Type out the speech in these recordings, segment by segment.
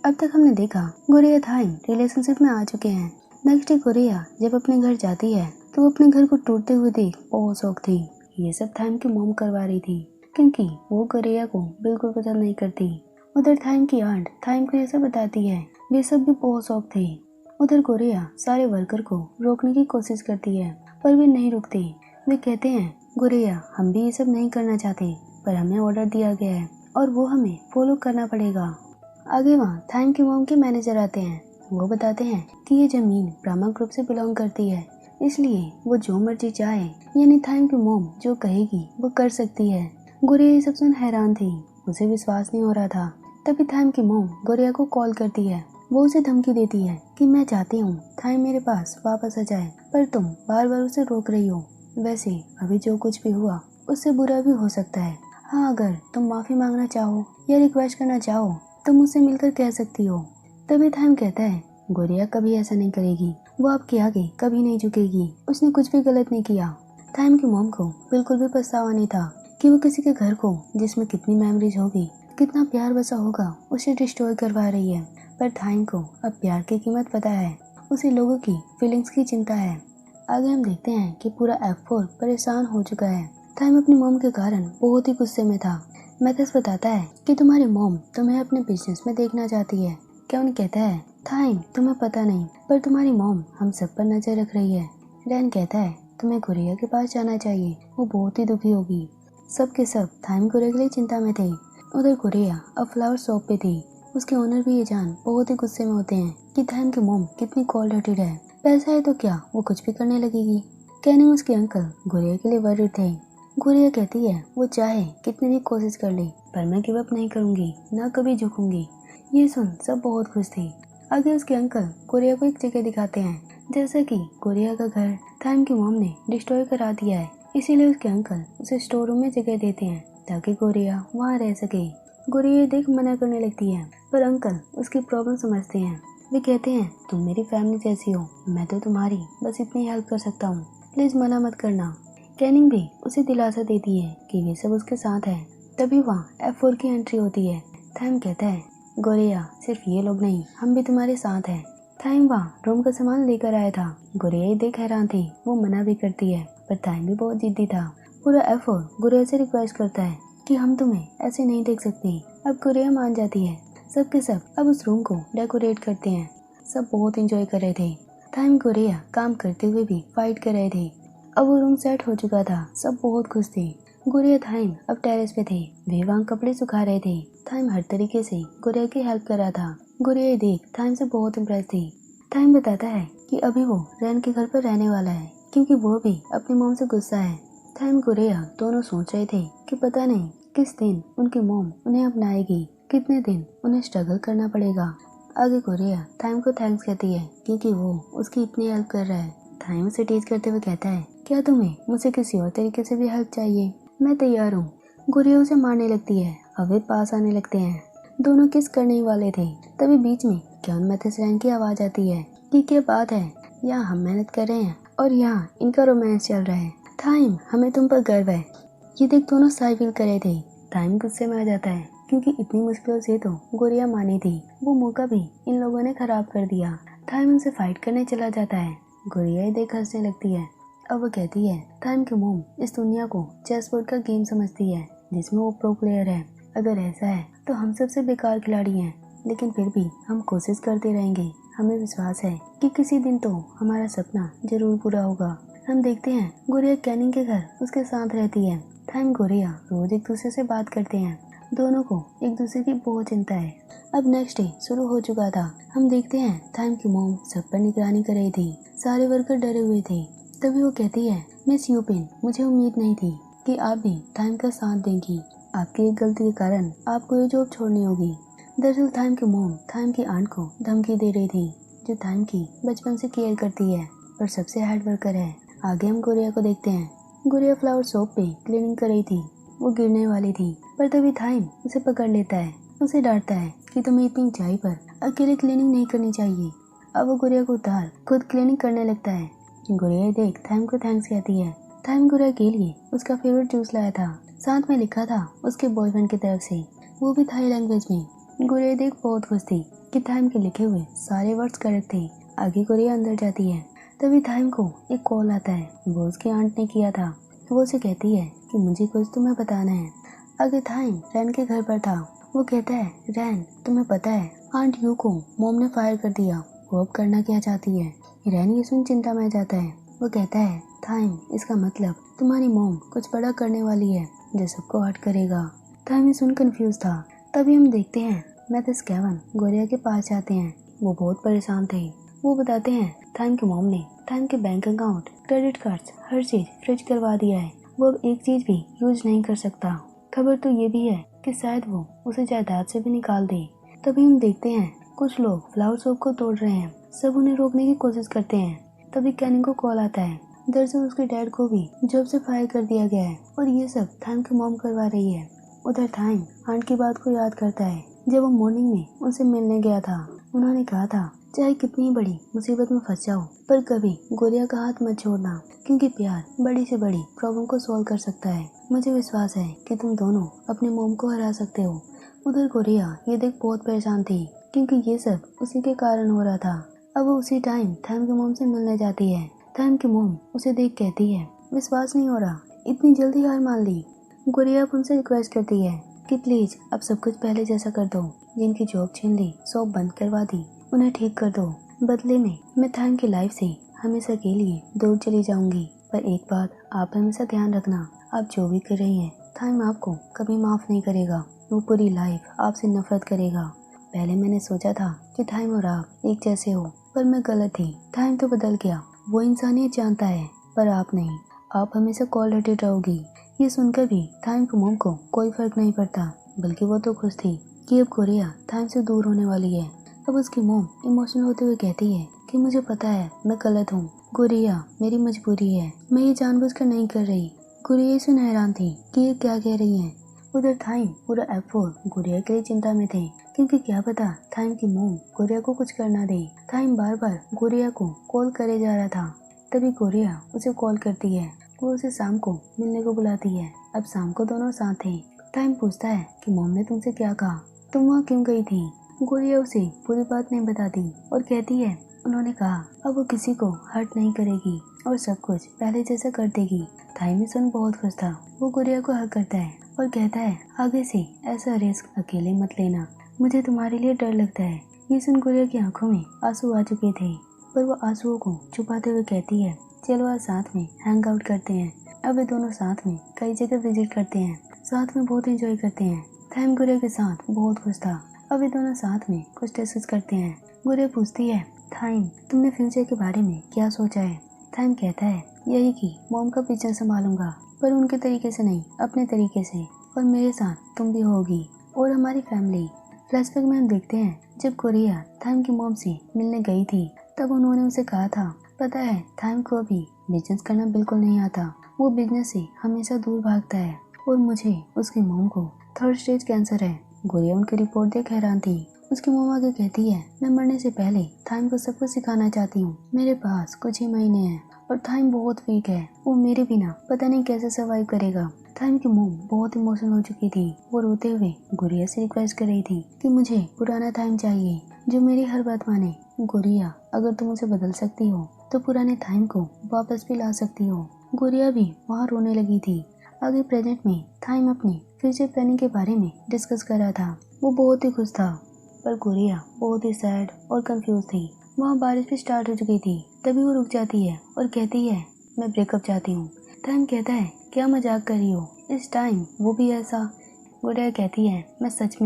अब तक हमने देखा गुड़िया थाइम रिलेशनशिप में आ चुके हैं। नेक्स्ट डे गुड़िया जब अपने घर जाती है तो वो अपने घर को टूटते हुए देख बहुत शौक थी। ये सब थाइम की मॉम करवा रही थी क्योंकि वो गुड़िया को बिल्कुल पसंद नहीं करती। उधर थाइम की आंट थाइम को ये सब बताती है। वे सब भी बहुत शौक थे। उधर गुड़िया सारे वर्कर को रोकने की कोशिश करती है पर वे नहीं रुकते। वे कहते हैं गुड़िया हम भी ये सब नहीं करना चाहते पर हमें ऑर्डर दिया गया है और वो हमें फॉलो करना पड़ेगा। आगे वहाँ थाइम की मॉम के मैनेजर आते हैं। वो बताते हैं कि ये जमीन ब्राह्मा ग्रुप से बिलोंग करती है, इसलिए वो जो मर्जी चाहे यानी थाइम की मॉम जो कहेगी वो कर सकती है। गुड़िया ये सब सुन हैरान थी, उसे विश्वास नहीं हो रहा था। तभी थाइम की मॉम गुड़िया को कॉल करती है। वो उसे धमकी देती है कि मैं चाहती हूँ थाइम मेरे पास वापस आ जाए पर तुम बार बार उसे रोक रही हो। वैसे अभी जो कुछ भी हुआ उससे बुरा भी हो सकता है। हाँ, अगर तुम माफी मांगना चाहो या रिक्वेस्ट करना चाहो तो मुझसे मिलकर कह सकती हो। तभी थाइम कहता है गुड़िया कभी ऐसा नहीं करेगी, वो आपके आगे कभी नहीं झुकेगी, उसने कुछ भी गलत नहीं किया। थाइम की मॉम को बिल्कुल भी पछतावा नहीं था कि वो किसी के घर को जिसमें कितनी मेमोरीज होगी, कितना प्यार बसा होगा, उसे डिस्ट्रॉय करवा रही है। पर थाइम को अब प्यार की कीमत पता है, उसे लोगों की फीलिंग्स की चिंता है। आगे हम देखते हैं कि पूरा F4 परेशान हो चुका है। थाइम अपनी मॉम के कारण बहुत ही गुस्से में था। मैथस बताता है कि तुम्हारी मॉम तुम्हें अपने बिजनेस में देखना चाहती है। केविन कहता है थाइम तुम्हें पता नहीं पर तुम्हारी मॉम हम सब पर नजर रख रही है। रैन कहता है तुम्हें गुड़िया के पास जाना चाहिए, वो बहुत ही दुखी होगी। सब के सब थाइम गुड़िया के लिए चिंता में थे। उधर गुड़िया अब फ्लावर शॉप पे थी। उसके ओनर भी ये जान बहुत ही गुस्से में होते हैं कि थाइम की मॉम कितनी कोल्ड हार्टेड है। पैसा है तो क्या वो कुछ भी करने लगेगी। कैनिंग उसके अंकल गुड़िया के लिए वरीड थे। गुड़िया कहती है वो चाहे कितनी भी कोशिश कर ले पर मैं गिव अप नहीं करूंगी, ना कभी झुकूंगी। ये सुन सब बहुत खुश थे। आगे उसके अंकल गुड़िया को एक जगह दिखाते हैं। जैसा कि गुड़िया का घर थाइम की मॉम ने डिस्ट्रॉय करा दिया है, इसीलिए उसके अंकल उसे स्टोर रूम में जगह देते हैं ताकि गुड़िया वहाँ रह सके। गुड़िया देख मना करने लगती है पर अंकल उसकी प्रॉब्लम समझते हैं। वे कहते हैं तुम मेरी फैमिली जैसी हो, मैं तो तुम्हारी बस इतनी हेल्प कर सकता हूँ, प्लीज मना मत करना। कैनिंग भी उसे दिलासा देती है कि वे सब उसके साथ है। तभी वहाँ F4 की एंट्री होती है। थाइम कहता है गुड़िया सिर्फ ये लोग नहीं, हम भी तुम्हारे साथ हैं। थाइम वहाँ रूम का सामान लेकर आया था। गुड़िया देख हैरान थी, वो मना भी करती है पर थाइम भी बहुत जिद्दी था। पूरा F4 गुड़िया से रिक्वेस्ट करता है कि हम तुम्हें ऐसे नहीं देख सकते। अब गुड़िया मान जाती है। सब के सब अब उस रूम को डेकोरेट करते हैं। सब बहुत एंजॉय कर रहे थे। थाइम गुड़िया काम करते हुए भी फाइट कर रहे थे। अब वो रूम सेट हो चुका था, सब बहुत खुश थे। गुड़िया थाइम अब टेरेस पे थे। वे वहाँ कपड़े सुखा रहे थे। थाइम हर तरीके से गुड़िया की हेल्प कर रहा था। गुड़िया देख थाइम से बहुत इम्प्रेस थी। थाइम बताता है कि अभी वो रैन के घर पर रहने वाला है क्योंकि वो भी अपनी मॉम से गुस्सा है। थाइम गुड़िया दोनों सोच रहे थे कि पता नहीं किस दिन उनकी मॉम उन्हें अपनाएगी, कितने दिन उन्हें स्ट्रगल करना पड़ेगा। आगे गुड़िया थाइम को थैंक्स कहती है क्योंकि वो उसकी इतनी हेल्प कर रहा है। थाइम उसे टीज करते हुए कहता है क्या तुम्हें मुझसे किसी और तरीके से भी हेल्प चाहिए? मैं तैयार हूँ। गुड़िया उसे मारने लगती है। अब वे पास आने लगते हैं। दोनों किस करने ही वाले थे। तभी बीच में केविन मैथस रैन की आवाज आती है कि क्या बात है, यहाँ हम मेहनत कर रहे हैं और यहाँ इनका रोमांस चल रहा है। थाइम हमें तुम पर गर्व है। ये देख दोनों साई फील कर रहे थे। थाइम गुस्से में आ जाता है क्योंकि इतनी मुश्किलों से तो गुड़िया मानी थी, वो मौका भी इन लोगों ने खराब कर दिया। थाइम उनसे फाइट करने चला जाता है। गुड़िया देख हंसने लगती है। अब वो कहती है थाइम की मॉम इस दुनिया को चेस बोर्ड का गेम समझती है जिसमें वो प्रो प्लेयर है। अगर ऐसा है तो हम सबसे बेकार खिलाड़ी हैं, लेकिन फिर भी हम कोशिश करते रहेंगे। हमें विश्वास है कि किसी दिन तो हमारा सपना जरूर पूरा होगा। हम देखते हैं गुड़िया कैनिंग के घर उसके साथ रहती है। थाइम गुड़िया रोज एक दूसरे से बात करते हैं। दोनों को एक दूसरे की बहुत चिंता है। अब नेक्स्ट डे शुरू हो चुका था। हम देखते हैं थाइम की मॉम सब पर निगरानी कर रही थी। सारे वर्कर डरे हुए थे। तभी वो कहती है मिस यूपिन, मुझे उम्मीद नहीं थी कि आप भी थाइम का साथ देंगी। आपकी एक गलती के कारण आपको ये जॉब छोड़नी होगी। दरअसल थाइम की मॉम थाइम की आंट को धमकी दे रही थी, जो थाइम की बचपन से केयर करती है और सबसे हार्ड वर्कर है। आगे हम गुड़िया को देखते हैं। गुड़िया फ्लावर शॉप पे क्लीनिंग कर रही थी। वो गिरने वाली थी पर तभी थाइम उसे पकड़ लेता है। उसे डांटता है कि तुम्हें इतनी ऊंचाई पर अकेले क्लीनिंग नहीं करनी चाहिए। अब वो गुड़िया को उतार खुद क्लीनिंग करने लगता है। गुड़िया देख थाइम को थैंक्स कहती है। थाइम गुड़िया के लिए उसका फेवरेट जूस लाया था, साथ में लिखा था उसके बॉयफ्रेंड की तरफ से, वो भी थाई लैंग्वेज में। गुड़िया देख बहुत खुश थी कि थाइम के लिखे हुए सारे वर्ड्स करेक्ट थे। आगे गुड़िया अंदर जाती है, तभी थाइम को एक कॉल आता है। वो उसकी आंट ने किया था। वो उसे कहती है कि मुझे कुछ तुम्हें बताना है। आगे थाइम रैन के घर पर था। वो कहता है, रैन तुम्हें पता है आंट यू को मॉम ने फायर कर दिया, वो अब करना क्या चाहती है। रैन ये सुन चिंता में जाता है। वो कहता है, थाइम इसका मतलब तुम्हारी मॉम कुछ बड़ा करने वाली है जो सबको हर्ट करेगा। थाइम ये सुन कंफ्यूज था। तभी हम देखते हैं मिसेस केविन गुड़िया के पास जाते हैं। वो बहुत परेशान थे। वो बताते हैं थाइम की मॉम ने थाइम के बैंक अकाउंट, क्रेडिट कार्ड्स, हर चीज फ्रिज करवा दिया है। वो अब एक चीज भी यूज नहीं कर सकता। खबर तो ये भी है कि शायद वो उसे जायदाद से भी निकाल दे। तभी हम देखते हैं कुछ लोग फ्लावर शॉप को तोड़ रहे हैं। सब उन्हें रोकने की कोशिश करते हैं। तभी कैनिंग को कॉल आता है। दरअसल उसके डैड को भी जॉब से फायर कर दिया गया है और ये सब थाइम की मॉम करवा रही है। उधर थाइम आंट की बात को याद करता है। जब वो मॉर्निंग में उनसे मिलने गया था, उन्होंने कहा था चाहे कितनी बड़ी मुसीबत में फंस जाओ पर कभी गुड़िया का हाथ मत छोड़ना, क्योंकि प्यार बड़ी से बड़ी प्रॉब्लम को सॉल्व कर सकता है। मुझे विश्वास है कि तुम दोनों अपने मॉम को हरा सकते हो। उधर गुड़िया ये देख बहुत परेशान थी क्योंकि ये सब उसी के कारण हो रहा था। अब वो उसी टाइम थाइम की मॉम से मिलने जाती है। थाइम की मॉम उसे देख कहती है, विश्वास नहीं हो रहा, इतनी जल्दी हार मान ली। गुड़िया अब उनसे रिक्वेस्ट करती है कि प्लीज अब सब कुछ पहले जैसा कर दो। जिनकी जॉब छीन ली, शॉप बंद करवा दी, उन्हें ठीक कर दो। बदले में मैं थाइम की लाइफ से हमेशा के लिए दूर चली जाऊंगी। पर एक बात आप हमेशा ध्यान रखना, आप जो भी कर रही हैं थाइम आपको कभी माफ नहीं करेगा। वो पूरी लाइफ आपसे नफरत करेगा। पहले मैंने सोचा था कि थाइम और आप एक जैसे हो, पर मैं गलत थी। थाइम तो बदल गया, वो इंसानियत जानता है, पर आप नहीं। आप हमेशा कॉल रेटेड रहोगी। ये सुनकर भी थाइम की मॉम को कोई फर्क नहीं पड़ता, बल्कि वो तो खुश थी कि अब गुड़िया थाइम से दूर होने वाली है। अब उसकी मॉम इमोशनल होते हुए कहती है कि मुझे पता है मैं गलत हूँ गुड़िया, मेरी मजबूरी है, मैं ये जानबूझकर नहीं कर रही। गुड़िया सुन हैरान थी कि ये क्या कह रही है। उधर थाइम पूरा एफर्ट गुड़िया के लिए चिंता में थे, क्योंकि क्या पता थाइम की मॉम गुड़िया को कुछ करना दे। थाइम बार बार गुड़िया को कॉल करे जा रहा था। तभी गुड़िया उसे कॉल करती है। वो उसे शाम को मिलने को बुलाती है। अब शाम को दोनों साथ थे। थाइम पूछता है कि मॉम ने तुमसे क्या कहा, तुम वहाँ क्यों गई थी। गुड़िया उसे पूरी बात नहीं बताती और कहती है उन्होंने कहा अब वो किसी को हर्ट नहीं करेगी और सब कुछ पहले जैसा कर देगी। थाइम सुन बहुत खुश था। वो गुड़िया को हक करता है और कहता है आगे से ऐसा रिस्क अकेले मत लेना, मुझे तुम्हारे लिए डर लगता है। ये सुन गुड़िया की आंखों में आंसू आ चुके थे, पर वो आंसुओं को छुपाते हुए कहती है चलो आज साथ में हैंग आउट करते हैं। अब वे दोनों साथ में कई जगह विजिट करते हैं, साथ में बहुत एंजॉय करते हैं। थाइम गुड़िया के साथ बहुत खुश था। अब वे दोनों साथ में कुछ डिस्कस करते हैं। गुड़िया पूछती है थाइम तुमने फ्यूचर के बारे में क्या सोचा है। थाइम कहता है यही कि मॉम का बिजनेस संभालूंगा, पर उनके तरीके से नहीं, अपने तरीके से, और मेरे साथ तुम भी होगी और हमारी फैमिली। फ्लैशबैक में हम देखते हैं जब गुड़िया थाइम की मॉम से मिलने गई थी, तब उन्होंने उसे कहा था पता है थाइम को अभी बिजनेस करना बिल्कुल नहीं आता, वो बिजनेस से हमेशा दूर भागता है और मुझे उसकी मॉम को 3rd स्टेज कैंसर है। गुड़िया उनकी रिपोर्ट देख हैरान थी। उसकी मॉम आगे कहती है मैं मरने से पहले थाइम को सब कुछ सिखाना चाहती हूँ। मेरे पास कुछ ही महीने हैं और थाइम बहुत वीक है, वो मेरे बिना पता नहीं कैसे सर्वाइव करेगा। थाइम की मॉम बहुत इमोशनल हो चुकी थी। वो रोते हुए गुड़िया से रिक्वेस्ट कर रही थी कि मुझे पुराना थाइम चाहिए जो मेरी हर बात माने। गुड़िया अगर तुम उसे बदल सकती हो तो पुराने थाइम को वापस भी ला सकती हो। गुड़िया भी वहाँ रोने लगी थी। आगे प्रेजेंट में थाइम अपनी फ्यूचर प्लानिंग के बारे में डिस्कस कर रहा था। वो बहुत ही खुश था, पर गुड़िया बहुत ही सैड और कंफ्यूज थी। वहाँ बारिश भी स्टार्ट हो चुकी थी। तभी वो रुक जाती है और कहती है मैं ब्रेकअप चाहती हूँ। थाइम कहता है क्या मजाक कर रही हो, इस टाइम वो भी ऐसा। गुड़िया कहती है मैं सच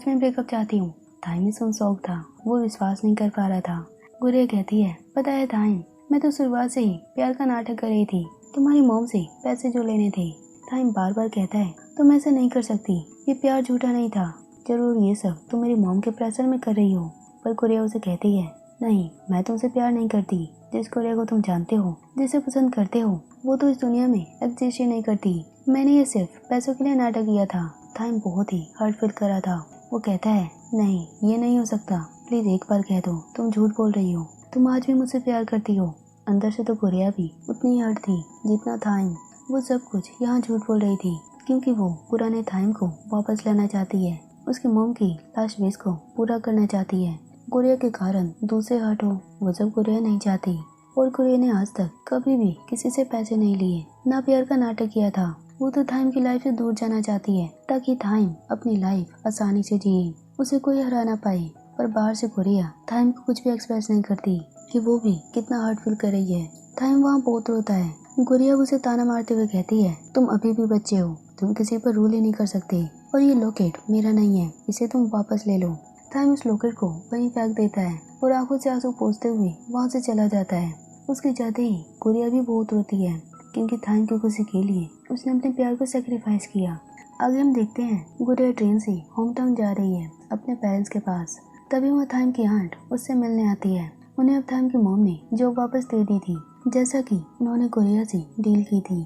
में ब्रेकअप चाहती हूँ। थाइम सुन शौक था, वो विश्वास नहीं कर पा रहा था। गुड़िया कहती है पता है थाइम, मैं तो शुरुआत से ही प्यार का नाटक कर रही थी, तुम्हारी मॉम से पैसे जो लेने थे। थाइम बार बार कहता है तुम ऐसा नहीं कर सकती, ये प्यार झूठा नहीं था, जरूर ये सब तुम मेरी मॉम के प्रेशर में कर रही हो। पर गुड़िया उसे कहती है नहीं, मैं तुमसे प्यार नहीं करती। जिस गुड़िया को तुम जानते हो, जिसे पसंद करते हो, वो तो इस दुनिया में एग्जिस्ट ही नहीं करती। मैंने ये सिर्फ पैसों के लिए नाटक किया था। थाइम बहुत ही हर्ट फील कर रहा था। वो कहता है नहीं, ये नहीं हो सकता, प्लीज एक बार कह दो तुम झूठ बोल रही हो, तुम आज भी मुझसे प्यार करती हो। अंदर से तो गुड़िया भी उतनी ही हर्ट थी जितना थाइम। वो सब कुछ यहाँ झूठ बोल रही थी क्योंकि वो पुराने थाइम को वापस लाना चाहती है। उसकी मॉम की लास्ट विश को पूरा करना चाहती है। गुड़िया के कारण दूसरे हर्ट हो वो सब गुड़िया नहीं चाहती। और गुड़िया ने आज तक कभी भी किसी से पैसे नहीं लिए, ना प्यार का नाटक किया था। वो तो थाइम की लाइफ से दूर जाना चाहती है ताकि थाइम अपनी लाइफ आसानी से जिए, उसे कोई हरा ना पाए। पर बाहर से गुड़िया थाइम को कुछ भी एक्सप्रेस नहीं करती कि वो भी कितना हर्ट फील कर रही है। थाइम वहाँ बहुत रोता है। गुड़िया उसे ताना मारते हुए कहती है, तुम अभी भी बच्चे हो, तुम किसी पर रूल ही नहीं कर सकते, और ये लॉकेट मेरा नहीं है, इसे तुम वापस ले लो। थाइम उस लॉकेट को वहीं फेंक देता है और आंखों से आंसू पोंछते हुए वहाँ से चला जाता है। उसके जाते ही गुड़िया भी बहुत रोती है क्योंकि थाइम की खुशी के लिए उसने अपने प्यार को सेक्रीफाइस किया। आगे हम देखते हैं गुड़िया ट्रेन से होम टाउन जा रही है अपने पेरेंट्स के पास। तभी वहाँ थाइम की आंट उससे मिलने आती है। उन्हें अब थाइम की मॉम ने जॉब वापस दे दी थी, जैसा कि उन्होंने गुड़िया से डील की थी।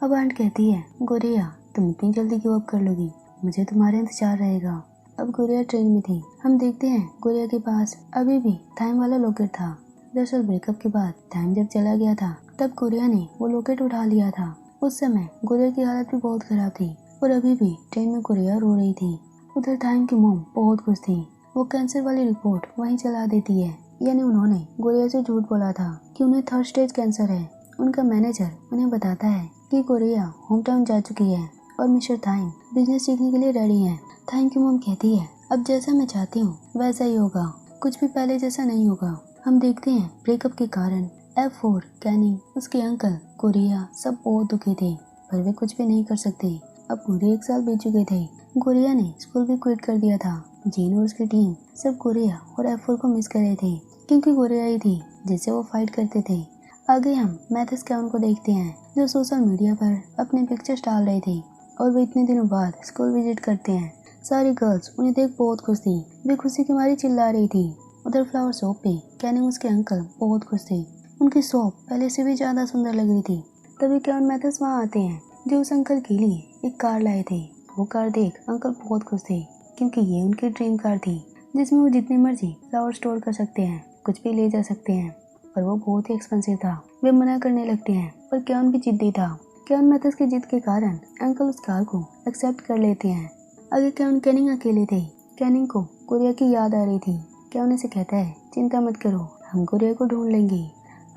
अब आंट कहती है, गुड़िया तुम इतनी जल्दी गिव अप कर लोगी, मुझे तुम्हारा इंतजार रहेगा। अब गुड़िया ट्रेन में थी। हम देखते हैं गुड़िया के पास अभी भी थाइम वाला लॉकेट था। दरअसल ब्रेकअप के बाद थाइम जब चला गया था तब गुड़िया ने वो लॉकेट उठा लिया था। उस समय गुड़िया की हालत भी बहुत खराब थी और अभी भी ट्रेन में गुड़िया रो रही थी। उधर थाइम की मॉम बहुत खुश थी। वो कैंसर वाली रिपोर्ट वहीं चला देती है, यानी उन्होंने गुड़िया से झूठ बोला था कि उन्हें 3rd स्टेज कैंसर है। उनका मैनेजर उन्हें बताता है कि गुड़िया होम टाउन जा चुकी है और मिस्टर थाइम बिजनेस सीखने के लिए रेडी है। थाइम की मॉम कहती है, अब जैसा मैं चाहती हूँ वैसा ही होगा, कुछ भी पहले जैसा नहीं होगा। हम देखते हैं ब्रेकअप के कारण F4, कैनिंग, उसके अंकल, गुड़िया सब बहुत दुखी थे, पर वे कुछ भी नहीं कर सकते। अब पूरे 1 साल बीत चुके थे। गुड़िया ने स्कूल भी क्विट कर दिया था। जीन और उसकी टीम सब गुड़िया और F4 को मिस कर रहे थे क्योंकि गुड़िया ही थी जिससे वो फाइट करते थे। आगे हम मैथस कैवन को देखते हैं जो सोशल मीडिया पर अपने पिक्चर्स डाल रहे थे और वे इतने दिनों बाद स्कूल विजिट करते हैं। सारी गर्ल्स उन्हें देख बहुत खुश थी, वे खुशी की मारी चिल्ला रही थी। उधर फ्लावर शॉप पे कैनिंग उसके अंकल बहुत खुश थे, उनकी शॉप पहले से भी ज्यादा सुंदर लग रही थी। तभी कैवन मैथस वहाँ आते हैं जो उस अंकल के लिए एक कार लाए थे। वो कार देख अंकल बहुत खुश थे क्योंकि ये उनकी ड्रीम कार थी जिसमें वो जितनी मर्जी फ्लावर स्टोर कर सकते हैं, कुछ भी ले जा सकते हैं। पर वो बहुत ही एक्सपेंसिव था। वे मना करने लगते हैं पर कैवन भी जिद्दी था। कैवन मैथस की जिद के कारण अंकल उस कार को एक्सेप्ट कर लेते हैं। आगे कैवन कैनिंग अकेले थे। कैनिंग को गुड़िया की याद आ रही थी। कैवन उसे कहता है, चिंता मत करो, हम गुड़िया को ढूंढ लेंगे।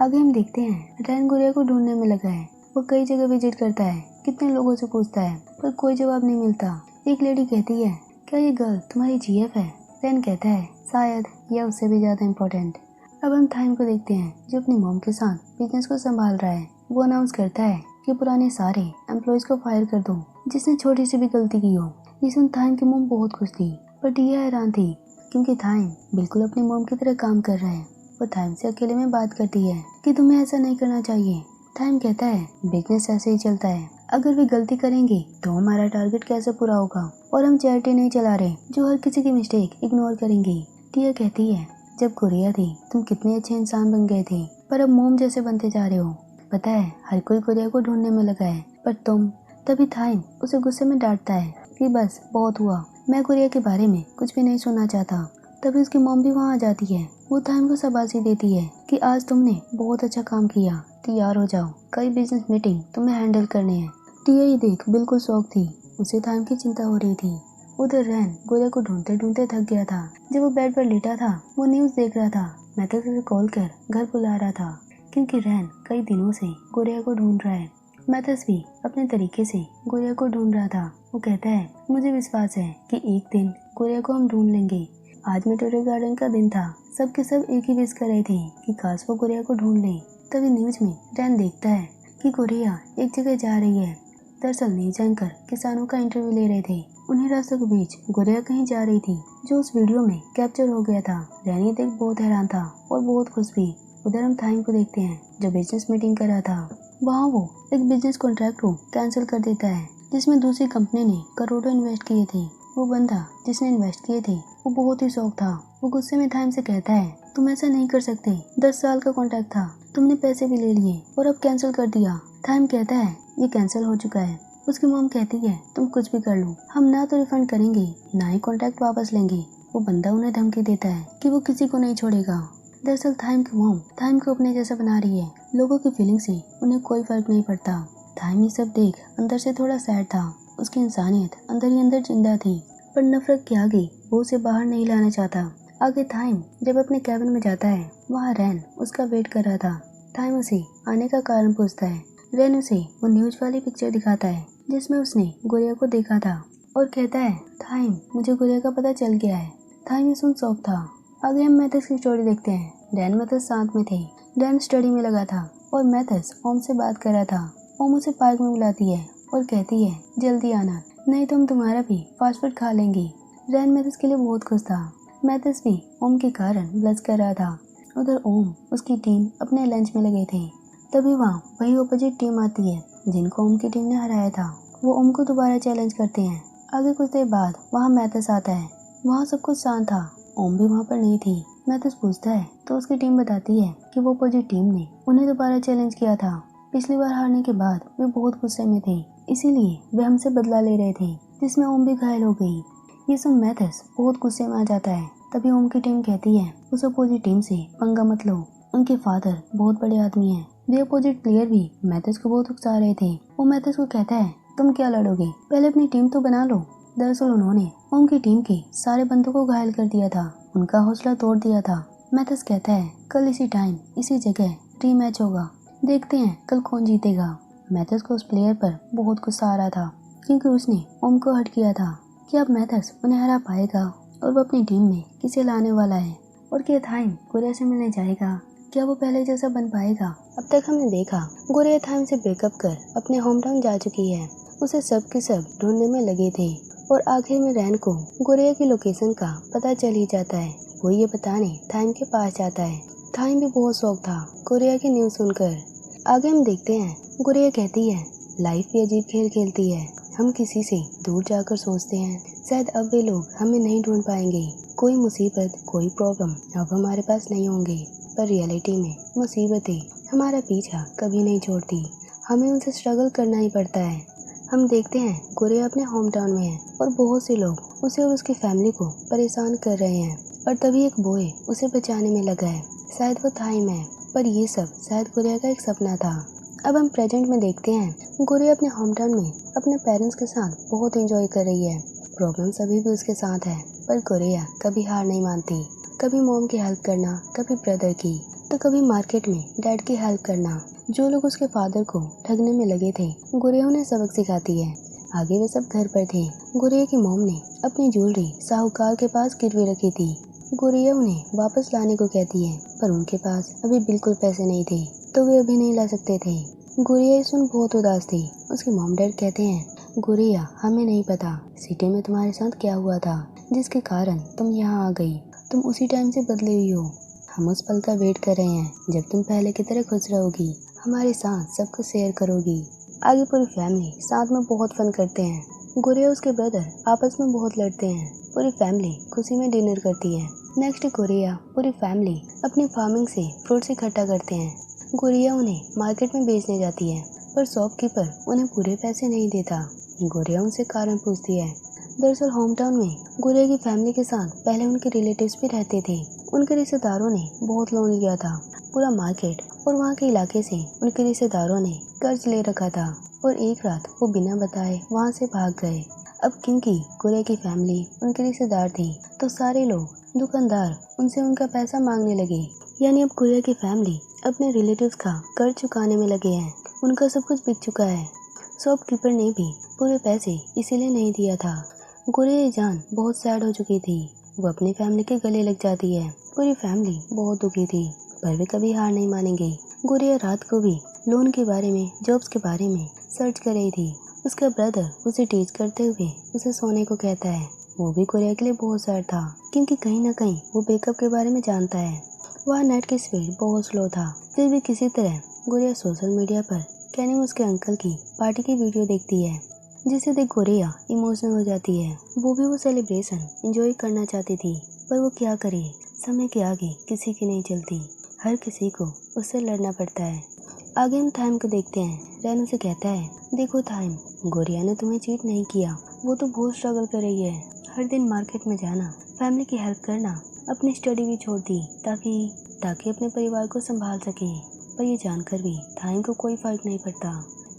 आगे हम देखते हैं रैन गुड़िया को ढूंढने में लगा है। वो कई जगह विजिट करता है, कितने लोगों से पूछता है पर कोई जवाब नहीं मिलता। एक लेडी कहती है, क्या ये गर्ल तुम्हारी GF है? रैन कहता है, शायद या उससे भी ज्यादा इम्पोर्टेंट। अब हम थाइम को देखते हैं जो अपनी मॉम के साथ बिजनेस को संभाल रहा है। वो अनाउंस करता है कि पुराने सारे एम्प्लॉयज को फायर कर दो जिसने छोटी सी भी गलती की हो। ये सुन थाइम की मॉम बहुत खुश थी पर टिया हैरान थी क्योंकि थाइम बिल्कुल अपनी मॉम की तरह काम कर रहा है। वो थाइम से अकेले में बात करती है कि तुम्हें ऐसा नहीं करना चाहिए। थाइम कहता है, बिजनेस ऐसे ही चलता है, अगर वे गलती करेंगे तो हमारा टारगेट कैसे पूरा होगा, और हम चैरिटी नहीं चला रहे जो हर किसी की मिस्टेक इग्नोर करेंगे। टिया कहती है, जब गुड़िया थी तुम कितने अच्छे इंसान बन गए थे पर अब मोम जैसे बनते जा रहे हो। पता है हर कोई गुड़िया को ढूंढने में लगा है पर तुम। तभी थाइम उसे गुस्से में डांटता है कि बस बहुत हुआ, मैं गुड़िया के बारे में कुछ भी नहीं सुनना चाहता। तभी उसकी मॉम भी वहाँ आ जाती है। वो थाइम को शाबाशी देती है कि आज तुमने बहुत अच्छा काम किया, तैयार हो जाओ, कई बिजनेस मीटिंग तुम्हें हैंडल करने हैं। टिया ये देख बिल्कुल शौक थी, उसे थाइम की चिंता हो रही थी। उधर रैन गुड़िया को ढूंढते ढूंढते थक गया था। जब वो बेड पर लेटा था वो न्यूज देख रहा था। मैथस उसे कॉल कर घर बुला रहा था क्योंकि रैन कई दिनों से गुड़िया को ढूंढ रहा है। मैथस भी अपने तरीके से गुड़िया को ढूंढ रहा था। वो कहता है, मुझे विश्वास है कि एक दिन गुड़िया को हम ढूंढ लेंगे। आज मेटोरियल गार्डन का दिन था, सबके सब एक ही विश कर रहे थे कि काश वो गुड़िया को ढूंढ ले। तभी न्यूज में रैन देखता है कि गुड़िया एक जगह जा रही है। दरअसल न्यूज एंकर किसानों का इंटरव्यू ले रहे थे। उन्हीं रास्तों के बीच गुड़िया कहीं जा रही थी जो उस वीडियो में कैप्चर हो गया था। रैनी देख बहुत हैरान था और बहुत खुश भी। उधर हम थाइम को देखते हैं जो बिजनेस मीटिंग कर रहा था। वहाँ वो एक बिजनेस कॉन्ट्रैक्ट को कैंसिल कर देता है जिसमें दूसरी कंपनी ने करोड़ों इन्वेस्ट किए थे। वो बंदा जिसने इन्वेस्ट किए थे वो बहुत ही शौक था। वो गुस्से में थाइम से कहता है, तुम ऐसा नहीं कर सकते, 10 साल का कॉन्ट्रैक्ट था, तुमने पैसे भी ले लिए और अब कैंसिल कर दिया। थाइम कहता है, ये कैंसिल हो चुका है। उसकी मॉम कहती है, तुम कुछ भी कर लो, हम ना तो रिफंड करेंगे ना ही कॉन्ट्रैक्ट वापस लेंगे। वो बंदा उन्हें धमकी देता है कि वो किसी को नहीं छोड़ेगा। दरअसल थाइम की मॉम थाइम को अपने जैसा बना रही है। लोगों की फीलिंग से उन्हें कोई फर्क नहीं पड़ता। थाइम ये सब देख अंदर से थोड़ा सैड था। उसकी इंसानियत अंदर ही अंदर जिंदा थी। पर नफरत के आगे वो उसे बाहर नहीं लाना चाहता। आगे थाइम जब अपने कैबिन में जाता है, वहाँ रैन उसका वेट कर रहा था। थाइम उसे आने का कारण पूछता है। रैन उसे वो न्यूज वाली पिक्चर दिखाता है जिसमें उसने गुड़िया को देखा था और कहता है, थाइम मुझे गुड़िया का पता चल गया है। थाइम ये सुन शॉक था। आगे हम मैथस की स्टोरी देखते हैं। रैन मैथस साथ में थे। रैन स्टडी में लगा था और मैथस ओम से बात कर रहा था। ओम उसे पार्क में बुलाती है और कहती है, जल्दी आना, नहीं तो हम तुम्हारा भी फास्ट फूड खा लेंगे। रैन मैथस के लिए बहुत खुश था। मैथस भी ओम के कारण ब्लश कर रहा था। उधर ओम उसकी टीम अपने लंच में लगे थे। तभी वहाँ वही अपोजिट टीम आती है जिनको ओम की टीम ने हराया था। वो ओम को दोबारा चैलेंज करते हैं। आगे कुछ देर बाद वहाँ मैथस आता है। वहाँ सब कुछ शांत था। ओम भी वहाँ पर नहीं थी। मैथस पूछता है तो उसकी टीम बताती है कि वो अपोजिट टीम ने उन्हें दोबारा चैलेंज किया था। पिछली बार हारने के बाद वे बहुत गुस्से में थे, इसीलिए वे हमसे बदला ले रहे थे, जिसमें ओम भी घायल हो गई। ये सुन मैथस बहुत गुस्से में आ जाता है। तभी ओम की टीम कहती है, उस अपोजिट टीम से पंगा मत लो, उनके फादर बहुत बड़े आदमी हैं। वे अपोजिट प्लेयर भी मैथस को बहुत उकसा रहे थे। वो मैथस को कहता है, तुम क्या लड़ोगे, पहले अपनी टीम तो बना लो। दरअसल उन्होंने ओम की टीम के सारे बंदों को घायल कर दिया था, उनका हौसला तोड़ दिया था। मैथस कहता है, कल इसी टाइम इसी जगह रीमैच होगा, देखते हैं कल कौन जीतेगा। मैथस को उस प्लेयर पर बहुत गुस्सा आ रहा था क्योंकि उसने ओम को हर्ट किया था कि अब मैथस उन्हें हरा पाएगा और वो अपनी टीम में किसे लाने वाला है और क्या थाइम गुड़िया से मिलने जाएगा, क्या वो पहले जैसा बन पाएगा। अब तक हमने देखा गुड़िया थाइम से ब्रेकअप कर अपने होम टाउन जा चुकी है। उसे सब के सब ढूंढने में लगे थे और आखिर में रैन को गुड़िया की लोकेशन का पता चल ही जाता है। वो ये बताने थाइम के पास जाता है। थाइम भी बहुत शौक था गुड़िया की न्यूज सुनकर। आगे हम देखते हैं गुड़िया कहती है, लाइफ भी अजीब खेल खेलती है, हम किसी से दूर जाकर सोचते हैं शायद अब वे लोग हमें नहीं ढूंढ पाएंगे, कोई मुसीबत कोई प्रॉब्लम अब हमारे पास नहीं होंगे, पर रियलिटी में मुसीबतें हमारा पीछा कभी नहीं छोड़ती, हमें उनसे स्ट्रगल करना ही पड़ता है। हम देखते हैं गुड़िया अपने होम टाउन में है और बहुत से लोग उसे और उसकी फैमिली को परेशान कर रहे हैं, और तभी एक बॉय उसे बचाने में लगा है। शायद वो थाइम है, पर ये सब शायद गुड़िया का एक सपना था। अब हम प्रेजेंट में देखते हैं गुड़िया अपने होम टाउन में अपने पेरेंट्स के साथ बहुत एंजॉय कर रही है। प्रॉब्लम्स अभी भी उसके साथ है, पर गुड़िया कभी हार नहीं मानती। कभी मॉम की हेल्प करना, कभी ब्रदर की, तो कभी मार्केट में डैड की हेल्प करना। जो लोग उसके फादर को ठगने में लगे थे, गुड़िया उन्हें सबक सिखाती है। आगे वे सब घर पर थे। गुड़िया की मॉम ने अपनी ज्वेलरी साहूकार के पास गिरवी रखी थी। गुड़िया उन्हें वापस लाने को कहती है, पर उनके पास अभी बिल्कुल पैसे नहीं थे, तो वे अभी नहीं ला सकते थे। गुड़िया ये सुन बहुत उदास थी। उसके मॉम डैड कहते हैं, गुड़िया हमें नहीं पता सिटी में तुम्हारे साथ क्या हुआ था जिसके कारण तुम यहाँ आ गई, तुम उसी टाइम से बदली हुई हो। हम उस पल का वेट कर रहे हैं जब तुम पहले की तरह खुश रहोगी, हमारे साथ सब कुछ शेयर करोगी। आगे पूरी फैमिली साथ में बहुत फन करते हैं। गुड़िया उसके ब्रदर आपस में बहुत लड़ते हैं। पूरी फैमिली खुशी में डिनर करती है। नेक्स्ट गुड़िया पूरी फैमिली अपनी फार्मिंग से फ्रूट्स इकट्ठा करते हैं। गुड़िया उन्हें मार्केट में बेचने जाती है, पर शॉपकीपर उन्हें पूरे पैसे नहीं देता। गुड़िया उनसे कारण पूछती है। दरअसल होम टाउन में गुड़िया की फैमिली के साथ पहले उनके रिलेटिव्स भी रहते थे। उनके रिश्तेदारों ने बहुत लोन लिया था। पूरा मार्केट और वहाँ के इलाके से उनके रिश्तेदारों ने कर्ज ले रखा था और एक रात वो बिना बताए वहाँ से भाग गए। अब क्योंकि गुड़िया की फैमिली उनके रिश्तेदार थे, तो सारे लोग दुकानदार उनसे उनका पैसा मांगने लगे। यानी अब गुड़िया की फैमिली अपने रिलेटिव्स का कर्ज चुकाने में लगे हैं। उनका सब कुछ बिक चुका है। शॉपकीपर ने भी पूरे पैसे इसीलिए नहीं दिया था। गुड़िया जान बहुत सैड हो चुकी थी। वो अपनी फैमिली के गले लग जाती है। पूरी फैमिली बहुत दुखी थी, पर वे कभी हार नहीं मानेंगे। गुड़िया रात को भी लोन के बारे में, जॉब्स के बारे में सर्च कर रही थी। उसका ब्रदर उसे टीच करते हुए उसे सोने को कहता है। वो भी गुड़िया के लिए बहुत सैड था, क्योंकि कहीं ना कहीं वो ब्रेकअप के बारे में जानता है। वहाँ नेट की स्पीड बहुत स्लो था, फिर भी किसी तरह गुड़िया सोशल मीडिया पर कैनी उसके अंकल की पार्टी की वीडियो देखती है, जिसे देख गुड़िया इमोशनल हो जाती है। वो भी वो सेलिब्रेशन एंजॉय करना चाहती थी, पर वो क्या करे, समय के आगे किसी की नहीं चलती। हर किसी को उससे लड़ना पड़ता है। आगे हम थाइम को देखते हैं। रैन उसे कहता है, देखो थाइम, गुड़िया ने तुम्हें चीट नहीं किया, वो तो बहुत स्ट्रगल कर रही है। हर दिन मार्केट में जाना, फैमिली की हेल्प करना, अपनी स्टडी भी छोड़ दी ताकि अपने परिवार को संभाल सके। पर ये जानकर भी थाइम को कोई फर्क नहीं पड़ता।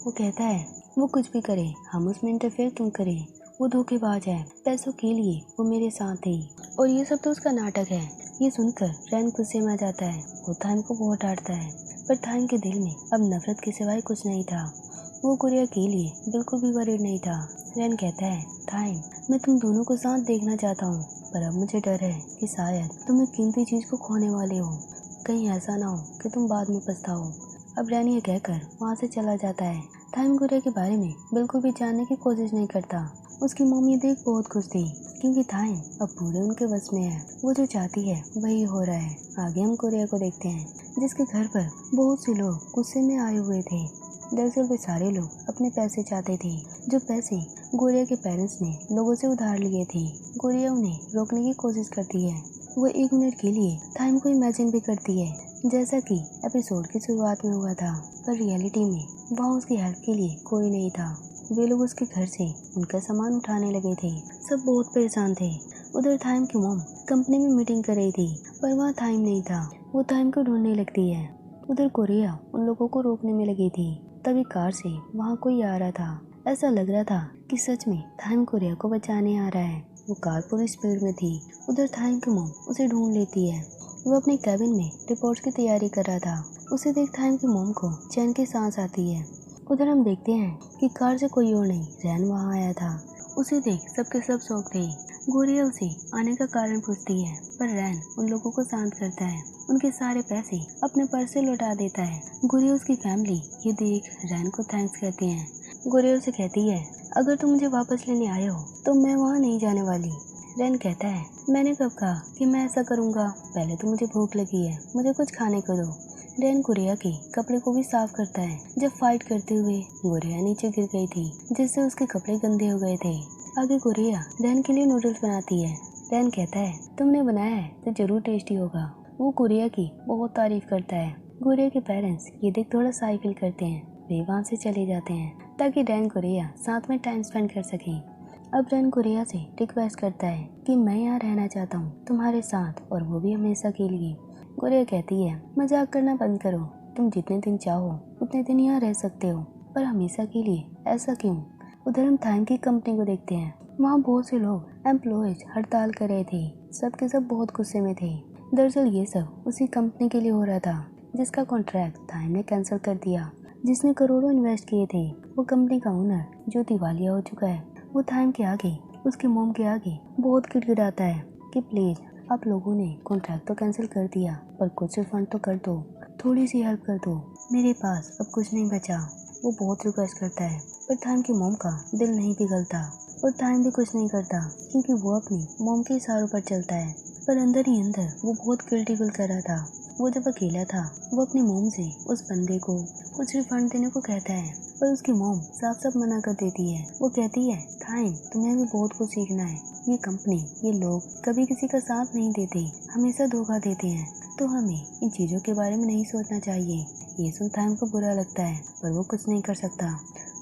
वो कहता है, वो कुछ भी करे, हम उसमें इंटरफेयर क्यों करें। वो धोखेबाज है, पैसों के लिए वो मेरे साथ थी और ये सब तो उसका नाटक है। ये सुनकर रैन गुस्से में आ जाता है। वो थाइम को बहुत डांटता है, पर थाइम के दिल में अब नफरत के सिवाय कुछ नहीं था। वो गुड़िया के लिए बिल्कुल भी वरीड नहीं था। रैन कहता है, थाइम, मैं तुम दोनों को साथ देखना चाहता हूँ, पर अब मुझे डर है कि शायद तुम एक कीमती चीज को खोने वाले हो। कहीं ऐसा ना हो कि तुम बाद में पछताओ। अब रैन ये कहकर वहाँ से चला जाता है। थाइम गुड़िया के बारे में बिल्कुल भी जानने की कोशिश नहीं करता। उसकी मम्मी देख बहुत खुश थी, क्योंकि थाइम अब पूरे उनके बस में है। वो जो चाहती है वही हो रहा है। आगे हम गुड़िया को देखते हैं, जिसके घर पर बहुत से लोग गुस्से में आए हुए थे। दरअसल वे सारे लोग अपने पैसे चाहते थे, जो पैसे गुड़िया के पेरेंट्स ने लोगों से उधार लिए थे। गुड़िया उन्हें रोकने की कोशिश करती है। वो 1 मिनट के लिए थाइम को इमेजिन भी करती है, जैसा कि एपिसोड की शुरुआत में हुआ था, पर रियलिटी में वहाँ उसकी हेल्प के लिए कोई नहीं था। वे लोग उसके घर से उनका सामान उठाने लगे थे। सब बहुत परेशान थे। उधर थाइम की मॉम कंपनी में मीटिंग कर रही थी, पर वहाँ थाइम नहीं था। वो थाइम को ढूंढने लगती है। उधर कोरिया उन लोगों को रोकने में लगी थी। तभी कार से वहाँ कोई आ रहा था। ऐसा लग रहा था कि सच में थाइम कोरिया को बचाने आ रहा है। वो कार पूरी स्पीड में थी। उधर थाइम की मॉम उसे ढूंढ लेती है। वो अपने कैबिन में रिपोर्ट्स की तैयारी कर रहा था। उसे देख थाइम की मॉम को चैन की सांस आती है। उधर हम देखते हैं कि कार से कोई और नहीं, रैन वहाँ आया था। उसे देख सबके सब शौक थे। गुड़िया उसे आने का कारण पूछती है, पर रैन उन लोगों को शांत करता है। उनके सारे पैसे अपने पर्स से लौटा देता है। गुड़िया उसकी फैमिली ये देख रैन को थैंक्स कहती है। गुड़िया उसे कहती है, अगर तुम मुझे वापस लेने आए हो तो मैं वहाँ नहीं जाने वाली। रैन कहता है, मैंने कब कहा कि मैं ऐसा करूँगा? पहले तो मुझे भूख लगी है, मुझे कुछ खाने को दो। रैन गुड़िया के कपड़े को भी साफ करता है। जब फाइट करते हुए गुड़िया नीचे गिर गई थी, जिससे उसके कपड़े गंदे हो गए थे। आगे गुड़िया रैन के लिए नूडल्स बनाती है। रैन कहता है, तुमने बनाया है तो जरूर टेस्टी होगा। वो गुड़िया की बहुत तारीफ करता है। गुड़िया के पेरेंट्स ये देख थोड़ा शाई फील करते हैं। वे वहाँ से चले जाते हैं ताकि रैन गुड़िया साथ में टाइम स्पेंड कर सकें। अब रैन गुड़िया से रिक्वेस्ट करता है कि मैं यहाँ रहना चाहता हूँ तुम्हारे साथ, और वो भी हमेशा के लिए। गुड़िया कहती है, मजाक करना बंद करो। तुम जितने दिन चाहो उतने दिन यहाँ रह सकते हो, पर हमेशा के लिए ऐसा क्यों? उधर हम थाइम की कंपनी को देखते हैं। वहाँ बहुत से लोग एम्प्लॉयज हड़ताल कर रहे थे। सबके सब बहुत गुस्से में थे। दरअसल ये सब उसी कंपनी के लिए हो रहा था, जिसका कॉन्ट्रैक्ट थाइम ने कैंसिल कर दिया, जिसने करोड़ों इन्वेस्ट किए थे। वो कंपनी का ओनर जो दिवालिया हो चुका है, वो थाइम के आगे, उसके मॉम के आगे बहुत गिड़गिड़ाता है कि प्लीज आप लोगों ने कॉन्ट्रैक्ट तो कैंसिल कर दिया, पर कुछ रिफंड तो कर दो, थोड़ी सी हेल्प कर दो, मेरे पास अब कुछ नहीं बचा। वो बहुत रिक्वेस्ट करता है, पर थाइम की मॉम का दिल नहीं पिघलता और थाइम भी कुछ नहीं करता, क्योंकि वो अपनी मॉम के इशारों पर चलता है। पर अंदर ही अंदर वो बहुत गिल्टी फील कर रहा था। वो जब अकेला था, वो अपनी मॉम से उस बंदे को कुछ रिफंड देने को कहता है, पर उसकी मॉम साफ साफ मना कर देती है। वो कहती है, थाइम, तुम्हें भी बहुत कुछ सीखना है। ये कंपनी, ये लोग कभी किसी का साथ नहीं देते, हमेशा धोखा देते हैं, तो हमें इन चीजों के बारे में नहीं सोचना चाहिए। ये सुन थाइम को बुरा लगता है, पर वो कुछ नहीं कर सकता।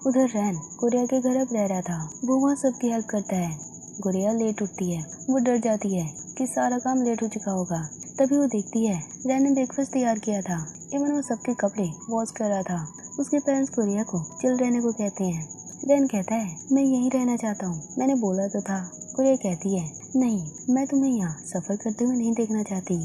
उधर रैन गुड़िया के घर अब रह रहा था। वो वहाँ सबकी हेल्प करता है। गुड़िया लेट उठती है। वो डर जाती है कि सारा काम लेट हो चुका होगा। तभी वो देखती है रैन ने ब्रेकफास्ट तैयार किया था। इवन वो सबके कपड़े वॉश कर रहा था। उसके पेरेंट्स गुड़िया को चिल रहने को कहते हैं। रैन कहता है, मैं यहीं रहना चाहता हूँ, मैंने बोला तो था। गुड़िया कहती है, नहीं, मैं तुम्हें यहाँ सफर करते हुए नहीं देखना चाहती।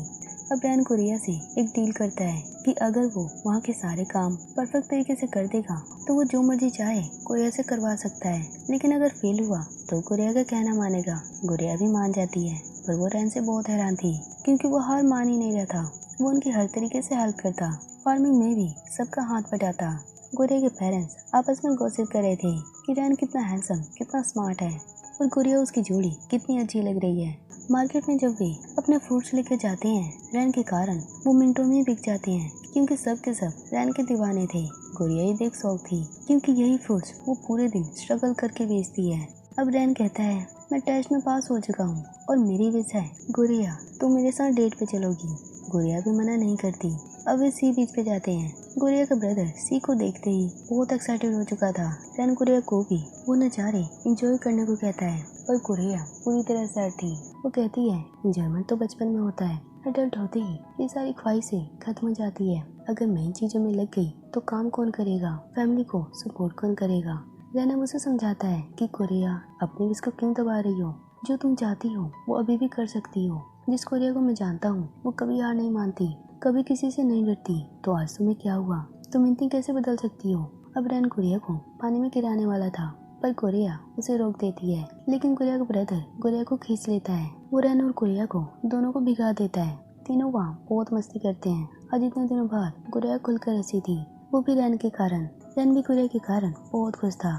अब रैन गुड़िया से एक डील करता है कि अगर वो वहाँ के सारे काम परफेक्ट तरीके से कर देगा तो वो जो मर्जी चाहे गुड़िया से करवा सकता है, लेकिन अगर फेल हुआ तो गुड़िया का कहना मानेगा। गुड़िया भी मान जाती है, पर वो रैन से बहुत हैरान थी, क्योंकि वो हार मान ही नहीं रहा था। वो उनकी हर तरीके से हेल्प करता, फार्मिंग में भी सबका हाथ बटाता। गुड़िया के पेरेंट्स आपस में गॉसिप कर रहे थे कि रैन कितना हैंडसम, कितना स्मार्ट है, और गुड़िया उसकी जोड़ी कितनी अच्छी लग रही है। मार्केट में जब वे अपने फ्रूट्स लेकर जाते हैं, रैन के कारण वो मिनटों में बिक जाते हैं, क्योंकि सब के सब रैन के दीवाने थे। गुड़िया ही देख शौक थी, क्योंकि यही फ्रूट्स वो पूरे दिन स्ट्रगल करके बेचती है। अब रैन कहता है, मैं टेस्ट में पास हो चुका हूँ और मेरी विश है गुड़िया तुम मेरे साथ डेट पे चलोगी। गुड़िया भी मना नहीं करती। अब वे सी बीच पे जाते हैं। गुड़िया का ब्रदर सी को देखते ही बहुत एक्साइटेड हो चुका था। रैन गुड़िया को भी वो नज़ारे एंजॉय करने को कहता है, पर गुड़िया पूरी तरह सैड थी। वो कहती है, एंजॉयमेंट तो बचपन में होता है, एडल्ट होते ही ये सारी ख्वाहिशें खत्म हो जाती है। अगर मैं इन चीजों में लग गई तो काम कौन करेगा, फैमिली को सपोर्ट कौन करेगा। रैन अब उसे समझाता है कि कोरिया अपने विश को क्यों दबा रही हो, जो तुम चाहती हो वो अभी भी कर सकती हो। जिस कोरिया को मैं जानता हूँ वो कभी हार नहीं मानती, कभी किसी से नहीं डरती। तो आज तुम्हें क्या हुआ, तुम इतनी कैसे बदल सकती हो। अब रैन कोरिया को पानी में गिराने वाला था पर कोरिया उसे रोक देती है, लेकिन कोरिया का ब्रदर कोरिया को खींच लेता है। वो रैन और कोरिया को दोनों को भिगा देता है। तीनों वहाँ बहुत मस्ती करते हैं। आज इतने दिनों बाद कोरिया खुलकर हंसी थी, वो भी रैन के कारण। रैन भी कोरिया के कारण बहुत खुश था।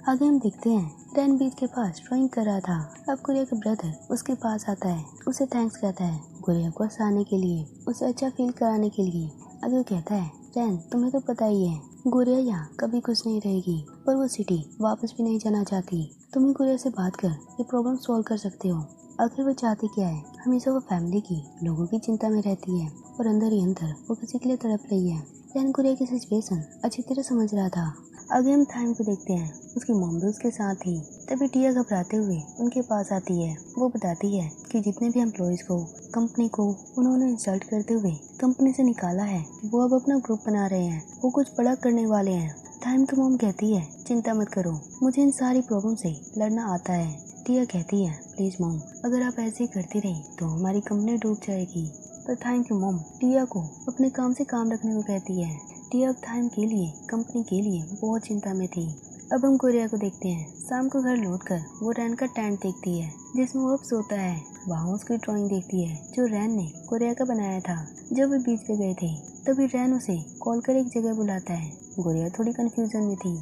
आगे हम देखते हैं रैन बीच के पास ड्राइंग कर रहा था। अब कोरिया का ब्रदर उसके पास आता है, उसे थैंक्स कहता है कोरिया को हंसाने के लिए, उसे अच्छा फील कराने के लिए। आगे वो कहता है रैन तुम्हें तो पता ही है कोरिया यहाँ कभी खुश नहीं रहेगी, पर वो सिटी वापस भी नहीं जाना चाहती। तुम ही कोरिया से बात कर ये प्रॉब्लम सॉल्व कर सकते हो। आखिर वो चाहती क्या है, हमेशा वो फैमिली की, लोगों की चिंता में रहती है और अंदर ही अंदर वो किसी के लिए तड़प रही है। रैन कोरिया की सिचुएशन अच्छी तरह समझ रहा था। आगे हम थाइम को देखते हैं, उसकी मॉम भी उसके साथ थी। तभी टिया घबराते हुए उनके पास आती है। वो बताती है कि जितने भी एम्प्लॉयज को, कंपनी को उन्होंने इंसल्ट करते हुए कंपनी से निकाला है, वो अब अपना ग्रुप बना रहे हैं, वो कुछ बड़ा करने वाले हैं। थाइम की मॉम कहती है चिंता मत करो, मुझे इन सारी प्रॉब्लम से लड़ना आता है। टिया कहती है प्लीज मॉम, अगर आप ऐसे ही करती रही तो हमारी कंपनी डूब जाएगी। पर थाइम की मॉम टिया को अपने काम से काम रखने को कहती है। टिया अब थाइम के लिए, कंपनी के लिए बहुत चिंता में थी। अब हम कोरिया को देखते हैं। शाम को घर लौटकर वो रैन का टेंट देखती है जिसमें वो अब सोता है। वहाँ उसकी ड्राइंग देखती है जो रैन ने कोरिया का बनाया था। जब वे बीच पे गए थे तभी रैन उसे कॉल कर एक जगह बुलाता है। कोरिया थोड़ी कंफ्यूजन में थी।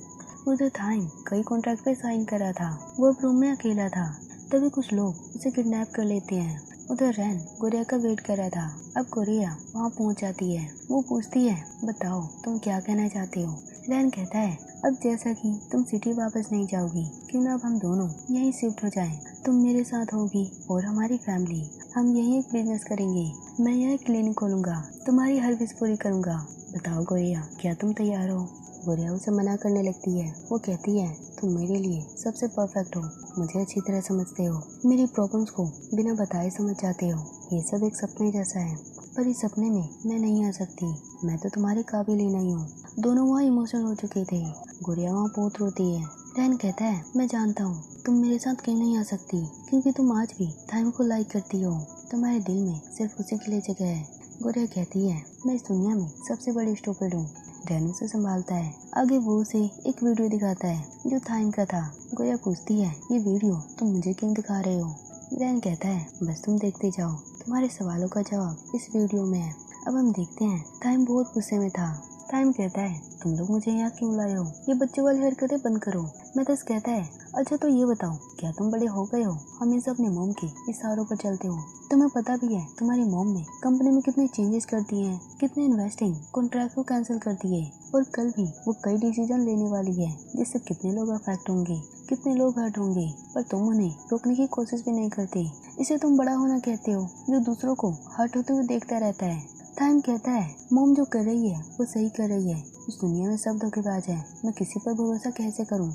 उधर थाइम कई कॉन्ट्रैक्ट पे साइन कर रहा था, वो अब रूम में अकेला था। तभी कुछ लोग उसे किडनैप कर लेते हैं। उधर रैन कोरिया का वेट कर रहा था। अब कोरिया वहाँ पहुँच जाती है। वो पूछती है बताओ तुम क्या कहना चाहते हो। रैन कहता है अब जैसा कि तुम सिटी वापस नहीं जाओगी, क्यों ना अब हम दोनों यहीं शिफ्ट हो जाएं। तुम मेरे साथ होगी और हमारी फैमिली, हम यहीं एक बिजनेस करेंगे। मैं यहाँ एक क्लिनिक खोलूंगा, तुम्हारी हर विश पूरी करूंगा। बताओ कोरिया क्या तुम तैयार हो। कोरिया उसे मना करने लगती है। वो कहती है तुम मेरे लिए सबसे परफेक्ट हो, मुझे अच्छी तरह समझते हो, मेरी प्रॉब्लम्स को बिना बताए समझ जाते हो। ये सब एक सपने जैसा है, पर इस सपने में मैं नहीं आ सकती, मैं तो तुम्हारे काबिल ही नहीं हूँ। दोनों वहाँ इमोशनल हो चुके थे। गुड़िया वहाँ बहुत रोती है। रैन कहता है मैं जानता हूँ तुम मेरे साथ क्यों नहीं आ सकती, क्योंकि तुम आज भी थाइम को लाइक करती हो, तुम्हारे दिल में सिर्फ उसी के लिए जगह है। गुड़िया कहती है मैं इस दुनिया में सबसे बड़ी स्टूपिड हूँ। रैन उसे संभालता है। आगे वो उसे एक वीडियो दिखाता है जो थाइम का था। गुड़िया पूछती है ये वीडियो तुम मुझे क्यों दिखा रहे हो। रैन कहता है बस तुम देखते जाओ, तुम्हारे सवालों का जवाब इस वीडियो में है। अब हम देखते हैं थाइम बहुत गुस्से में था। थाइम कहता है तुम लोग मुझे यहाँ क्यों लाए हो, ये बच्चों वाली हरकतें बंद करो। मैथस कहता है अच्छा तो ये बताओ क्या तुम बड़े हो गए हो, हमेशा अपनी मॉम के इशारों पर चलते हो। तुम्हें पता भी है तुम्हारी मॉम ने कंपनी में कितने चेंजेस कर दिए हैं, कितने इन्वेस्टिंग कॉन्ट्रैक्ट को कैंसिल कर दिए, और कल भी वो कई डिसीजन लेने वाली है जिससे कितने लोग अफेक्ट होंगे, कितने लोग हर्ट होंगे, पर तुम उन्हें रोकने की कोशिश भी नहीं करते। इसे तुम बड़ा होना कहते हो जो दूसरों को हर्ट होते हुए देखता रहता है। थाइम कहता है मॉम जो कर रही है वो सही कर रही है, इस दुनिया में सब धोखेबाज है, मैं किसी पर भरोसा कैसे करूं।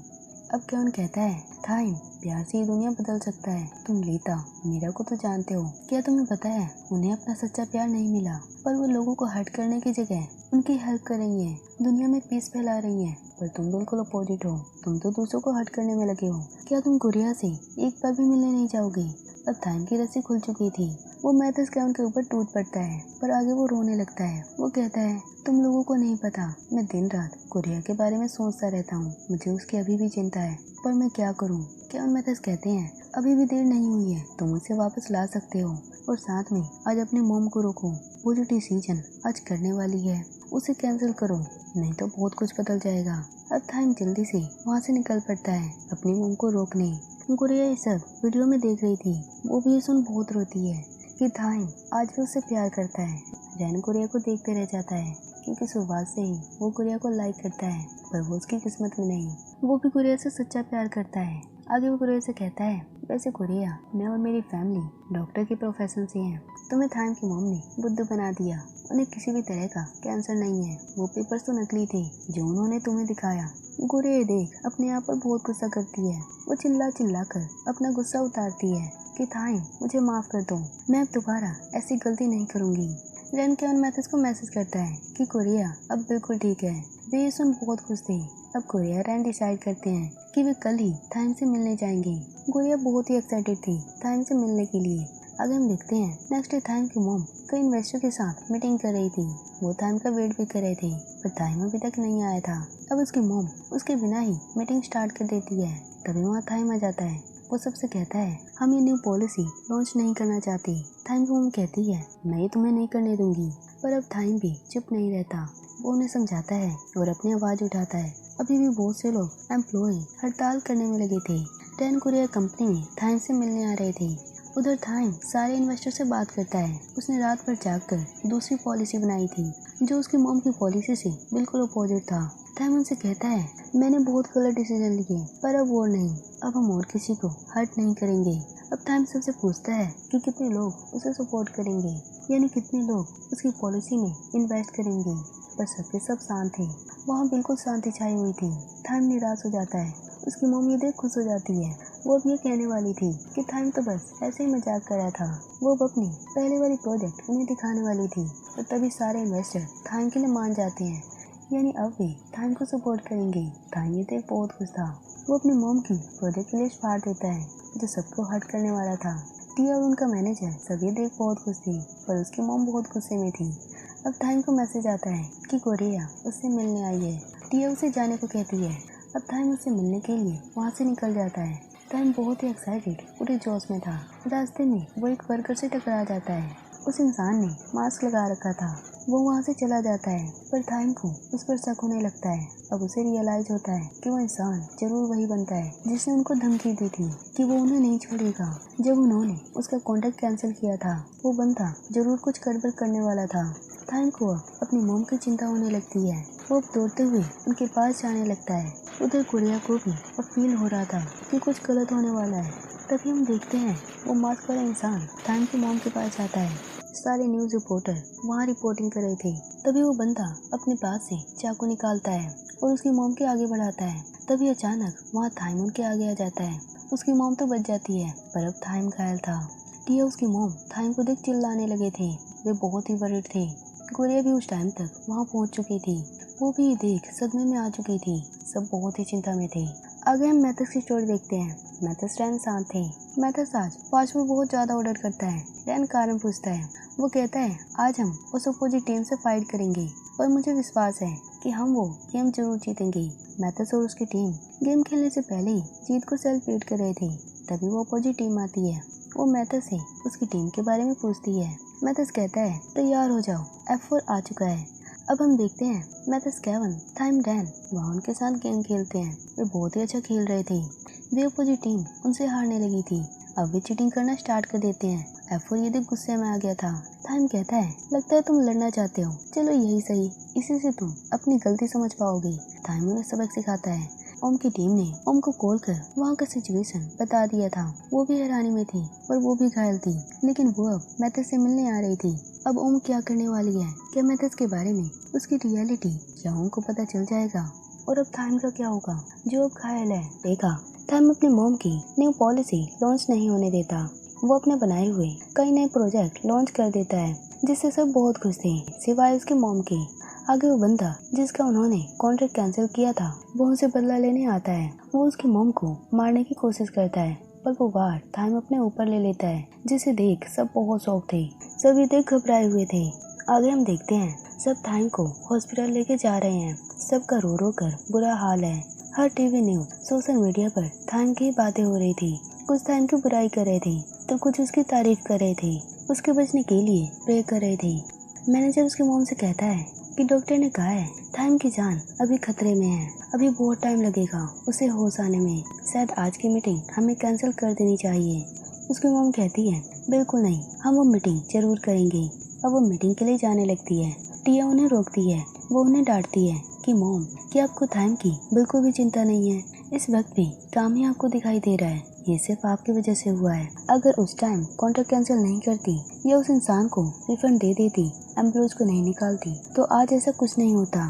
अब केवन कहता है थाइम प्यार से ये दुनिया बदल सकता है, तुम लीता मीरा को तो जानते हो, क्या तुम्हें पता है उन्हें अपना सच्चा प्यार नहीं मिला, पर वो लोगों को हर्ट करने की जगह उनकी हेल्प कर रही है, दुनिया में पीस फैला रही है। पर तुम बिल्कुल अपोजिट हो, तुम तो दूसरों को हर्ट करने में लगे हो। क्या तुम गुड़िया से एक बार भी मिलने नहीं जाओगे। अब थाइम की रस्सी खुल चुकी थी। वो मैथस केवन के ऊपर टूट पड़ता है, पर आगे वो रोने लगता है। वो कहता है तुम लोगों को नहीं पता, मैं दिन रात गुड़िया के बारे में सोचता रहता हूँ, मुझे उसकी अभी भी चिंता है, पर मैं क्या करूँ। केवन मैथस कहते हैं अभी भी देर नहीं हुई है, तुम उसे वापस ला सकते हो, और साथ में आज अपने मॉम को रोको, वो जो डिसीजन आज करने वाली है उसे कैंसिल करो, नहीं तो बहुत कुछ बदल जाएगा। अब थाइम जल्दी से वहाँ से निकल पड़ता है अपनी मॉम को रोकने। गुड़िया ये सब वीडियो में देख रही थी, वो भी ये सुन बहुत रोती है कि थाइम आज भी उससे प्यार करता है। रैन गुड़िया को देखते रह जाता है क्योंकि शुरुआत से ही वो गुड़िया को लाइक करता है, पर वो उसकी किस्मत में नहीं। वो भी गुड़िया से सच्चा प्यार करता है। आगे वो गुड़िया से कहता है वैसे गुड़िया मैं और मेरी फैमिली डॉक्टर के प्रोफेशन से हैं, तुम्हें थाइम की मॉम ने बुद्धू बना दिया, उन्हें किसी भी तरह का कैंसर नहीं है, वो पेपर्स तो नकली थे जो उन्होंने तुम्हें दिखाया। गुड़िया देख अपने आप पर बहुत गुस्सा करती है, वो चिल्ला चिल्ला कर अपना गुस्सा उतारती है कि थाइम मुझे माफ कर दो, मैं अब दोबारा ऐसी गलती नहीं करूंगी। रैन केवन मैथस को मैसेज करता है कि गुड़िया अब बिल्कुल ठीक है। वे ये सुन बहुत खुश थे। अब गोरिया रैन डिसाइड करते हैं कि वे कल ही थाइम से मिलने जाएंगे। गोरिया बहुत ही एक्साइटेड थी थाइम से मिलने के लिए। आगे हम देखते हैं नेक्स्ट डे थाइम की मॉम कई इन्वेस्टर के साथ मीटिंग कर रही थी। वो थाइम का वेट भी कर रहे थे पर थाइम अभी तक नहीं आया था। अब उसकी मॉम उसके बिना ही मीटिंग स्टार्ट कर देती है। तभी वहाँ थाइम आ जाता है। वो सबसे कहता है हम ये न्यू पॉलिसी लॉन्च नहीं करना चाहते। थाइम की मॉम कहती है मैं ये तुम्हें नहीं करने दूंगी। पर अब थाइम भी चुप नहीं रहता। वो उन्हें समझाता है और अपनी आवाज उठाता है। अभी भी बहुत से लोग एम्प्लॉय हड़ताल करने में लगे थे। रैन कुरियर कंपनी में थाइम से मिलने आ रहे थे। उधर थाइम सारे इन्वेस्टर से बात करता है। उसने रात भर जागकर दूसरी पॉलिसी बनाई थी जो उसकी मॉम की पॉलिसी से बिल्कुल अपोजिट था। थाइम उनसे कहता है मैंने बहुत गलत डिसीजन लिए पर अब वो नहीं, अब हम और किसी को हर्ट नहीं करेंगे। अब थाइम सबसे पूछता है कि कितने लोग उसे सपोर्ट करेंगे, यानी कितने लोग उसकी पॉलिसी में इन्वेस्ट करेंगे। पर सबके सब शांत थे। वहाँ बिल्कुल शांति छाई हुई थी। थाइम निराश हो जाता है। उसकी मॉम ये देख खुश हो जाती है। वो अब ये कहने वाली थी कि थाइम तो बस ऐसे ही मजाक कर रहा था। वो अब अपनी पहले वाली प्रोजेक्ट उन्हें दिखाने वाली थी। और तभी सारे इन्वेस्टर थाइम के लिए मान जाते हैं, यानी अब वे थाइम को सपोर्ट करेंगे। थाइम ये देख बहुत खुश था। वो अपनी मॉम की प्रोजेक्ट की लिस्ट फाड़ देता है जो सबको हर्ट करने वाला था। टिया और उनका मैनेजर सब ये देख बहुत खुश थी पर उसकी मॉम बहुत गुस्से में थी। अब थाइम को मैसेज आता है कि गोरिया उससे मिलने आई है। टिया उसे जाने को कहती है। अब थाइम उससे मिलने के लिए वहाँ से निकल जाता है। थाइम बहुत ही एक्साइटेड पूरे जोश में था। रास्ते में वो एक वर्कर से टकरा जाता है। उस इंसान ने मास्क लगा रखा था। वो वहाँ से चला जाता है पर थाइम को उस पर शक होने लगता है। अब उसे रियलाइज होता है कि वो इंसान जरूर वही बनता है जिसने उनको धमकी दी थी कि वो उन्हें नहीं छोड़ेगा। जब उन्होंने उसका कॉन्ट्रैक्ट कैंसिल किया था वो बंदा जरूर कुछ गड़बड़ करने वाला था। थाइम को अब अपनी मॉम की चिंता होने लगती है। वो अब दौड़ते हुए उनके पास जाने लगता है। उधर गुड़िया को भी अब फील हो रहा था कि कुछ गलत होने वाला है। तभी हम देखते हैं वो मास्क वाला इंसान थाइम की मॉम के पास जाता है। सारे न्यूज़ रिपोर्टर वहाँ रिपोर्टिंग कर रहे थे। तभी वो बंदा अपने पास से चाकू निकालता है और उसकी मॉम के आगे बढ़ाता है। तभी अचानक वहाँ थाइम उनके आगे आ जाता है। उसकी मॉम तो बच जाती है पर अब थाइम घायल था। टिया उसकी मॉम थाइम को देख चिल्लाने लगे थे। वे बहुत ही वरीड थे। गुड़िया भी उस टाइम तक वहाँ पहुँच चुकी थी। वो भी देख सदमे में आ चुकी थी। सब बहुत ही चिंता में थे। आगे हम मैथस की स्टोरी देखते हैं। मैथस रैन साथ थे। मैथस आज फास्ट फूड बहुत ज़्यादा ऑर्डर करता है। रैन कारण पूछता है। वो कहता है आज हम उस अपोजिट टीम से फाइट करेंगे और मुझे विश्वास है कि हम वो गेम जरूर जीतेंगे। मैथस और उसकी टीम गेम खेलने से पहले ही जीत को सेलिब्रेट कर रहे थे। तभी वो अपोजिट टीम आती है। वो मैथस से उसकी टीम के बारे में पूछती है। मैथस कहता है तैयार हो जाओ, F4 आ चुका है। अब हम देखते हैं मैथस, केविन, थाइम, रैन वहाँ उनके साथ गेम खेलते हैं। वे बहुत ही अच्छा खेल रहे थे। वे अपोजिट टीम उनसे हारने लगी थी। अब वे चीटिंग करना स्टार्ट कर देते हैं। F4 ये देख गुस्से में आ गया था। थाइम कहता है लगता है तुम लड़ना चाहते हो, चलो यही सही, इसी से तुम अपनी गलती समझ पाओगे। थाइम उन्हें सबक सिखाता है। ओम की टीम ने ओम को कॉल कर वहाँ का सिचुएशन बता दिया था। वो भी हैरानी में थी पर वो भी घायल थी, लेकिन वो अब मैथस से मिलने आ रही थी। अब ओम क्या करने वाली है? क्या मैथस के बारे में उसकी रियलिटी क्या ओम को पता चल जाएगा? और अब थाइम का क्या होगा जो अब घायल है? देखा, थाइम अपनी मॉम की न्यू पॉलिसी लॉन्च नहीं होने देता। वो अपने बनाए हुए कई नए प्रोजेक्ट लॉन्च कर देता है जिससे सब बहुत खुश थे सिवाय उसके मॉम के। आगे वो बंदा जिसका उन्होंने कॉन्ट्रैक्ट कैंसिल किया था वो उनसे बदला लेने आता है। वो उसकी मॉम को मारने की कोशिश करता है पर वो वार थाइम अपने ऊपर ले लेता है जिसे देख सब बहुत शौक थे। सभी देख घबराए हुए थे। आगे हम देखते हैं सब थाइम को हॉस्पिटल लेके जा रहे हैं। सबका रो रो कर बुरा हाल है। हर टीवी न्यूज सोशल मीडिया पर थाइम की बातें हो रही थी। कुछ थाइम की बुराई कर रहे थे तो कुछ उसकी तारीफ कर रहे थे। उसके बचने के लिए प्रे कर रहे थे। मैनेजर उसके मॉम से कहता है कि डॉक्टर ने कहा है थाइम की जान अभी खतरे में है, अभी बहुत टाइम लगेगा उसे होश आने में। शायद आज की मीटिंग हमें कैंसिल कर देनी चाहिए। उसकी मॉम कहती है बिल्कुल नहीं, हम वो मीटिंग जरूर करेंगे। अब वो मीटिंग के लिए जाने लगती है। टिया उन्हें रोकती है। वो उन्हें डांटती है कि मॉम, क्या आपको थाइम की बिल्कुल भी चिंता नहीं है? इस वक्त भी काम ही आपको दिखाई दे रहा है। ये सिर्फ आपकी वजह से हुआ है। अगर उस टाइम कॉन्ट्रैक्ट कैंसिल नहीं करती या उस इंसान को रिफंड दे देती, एम्प्लॉयज को नहीं निकालती, तो आज ऐसा कुछ नहीं होता।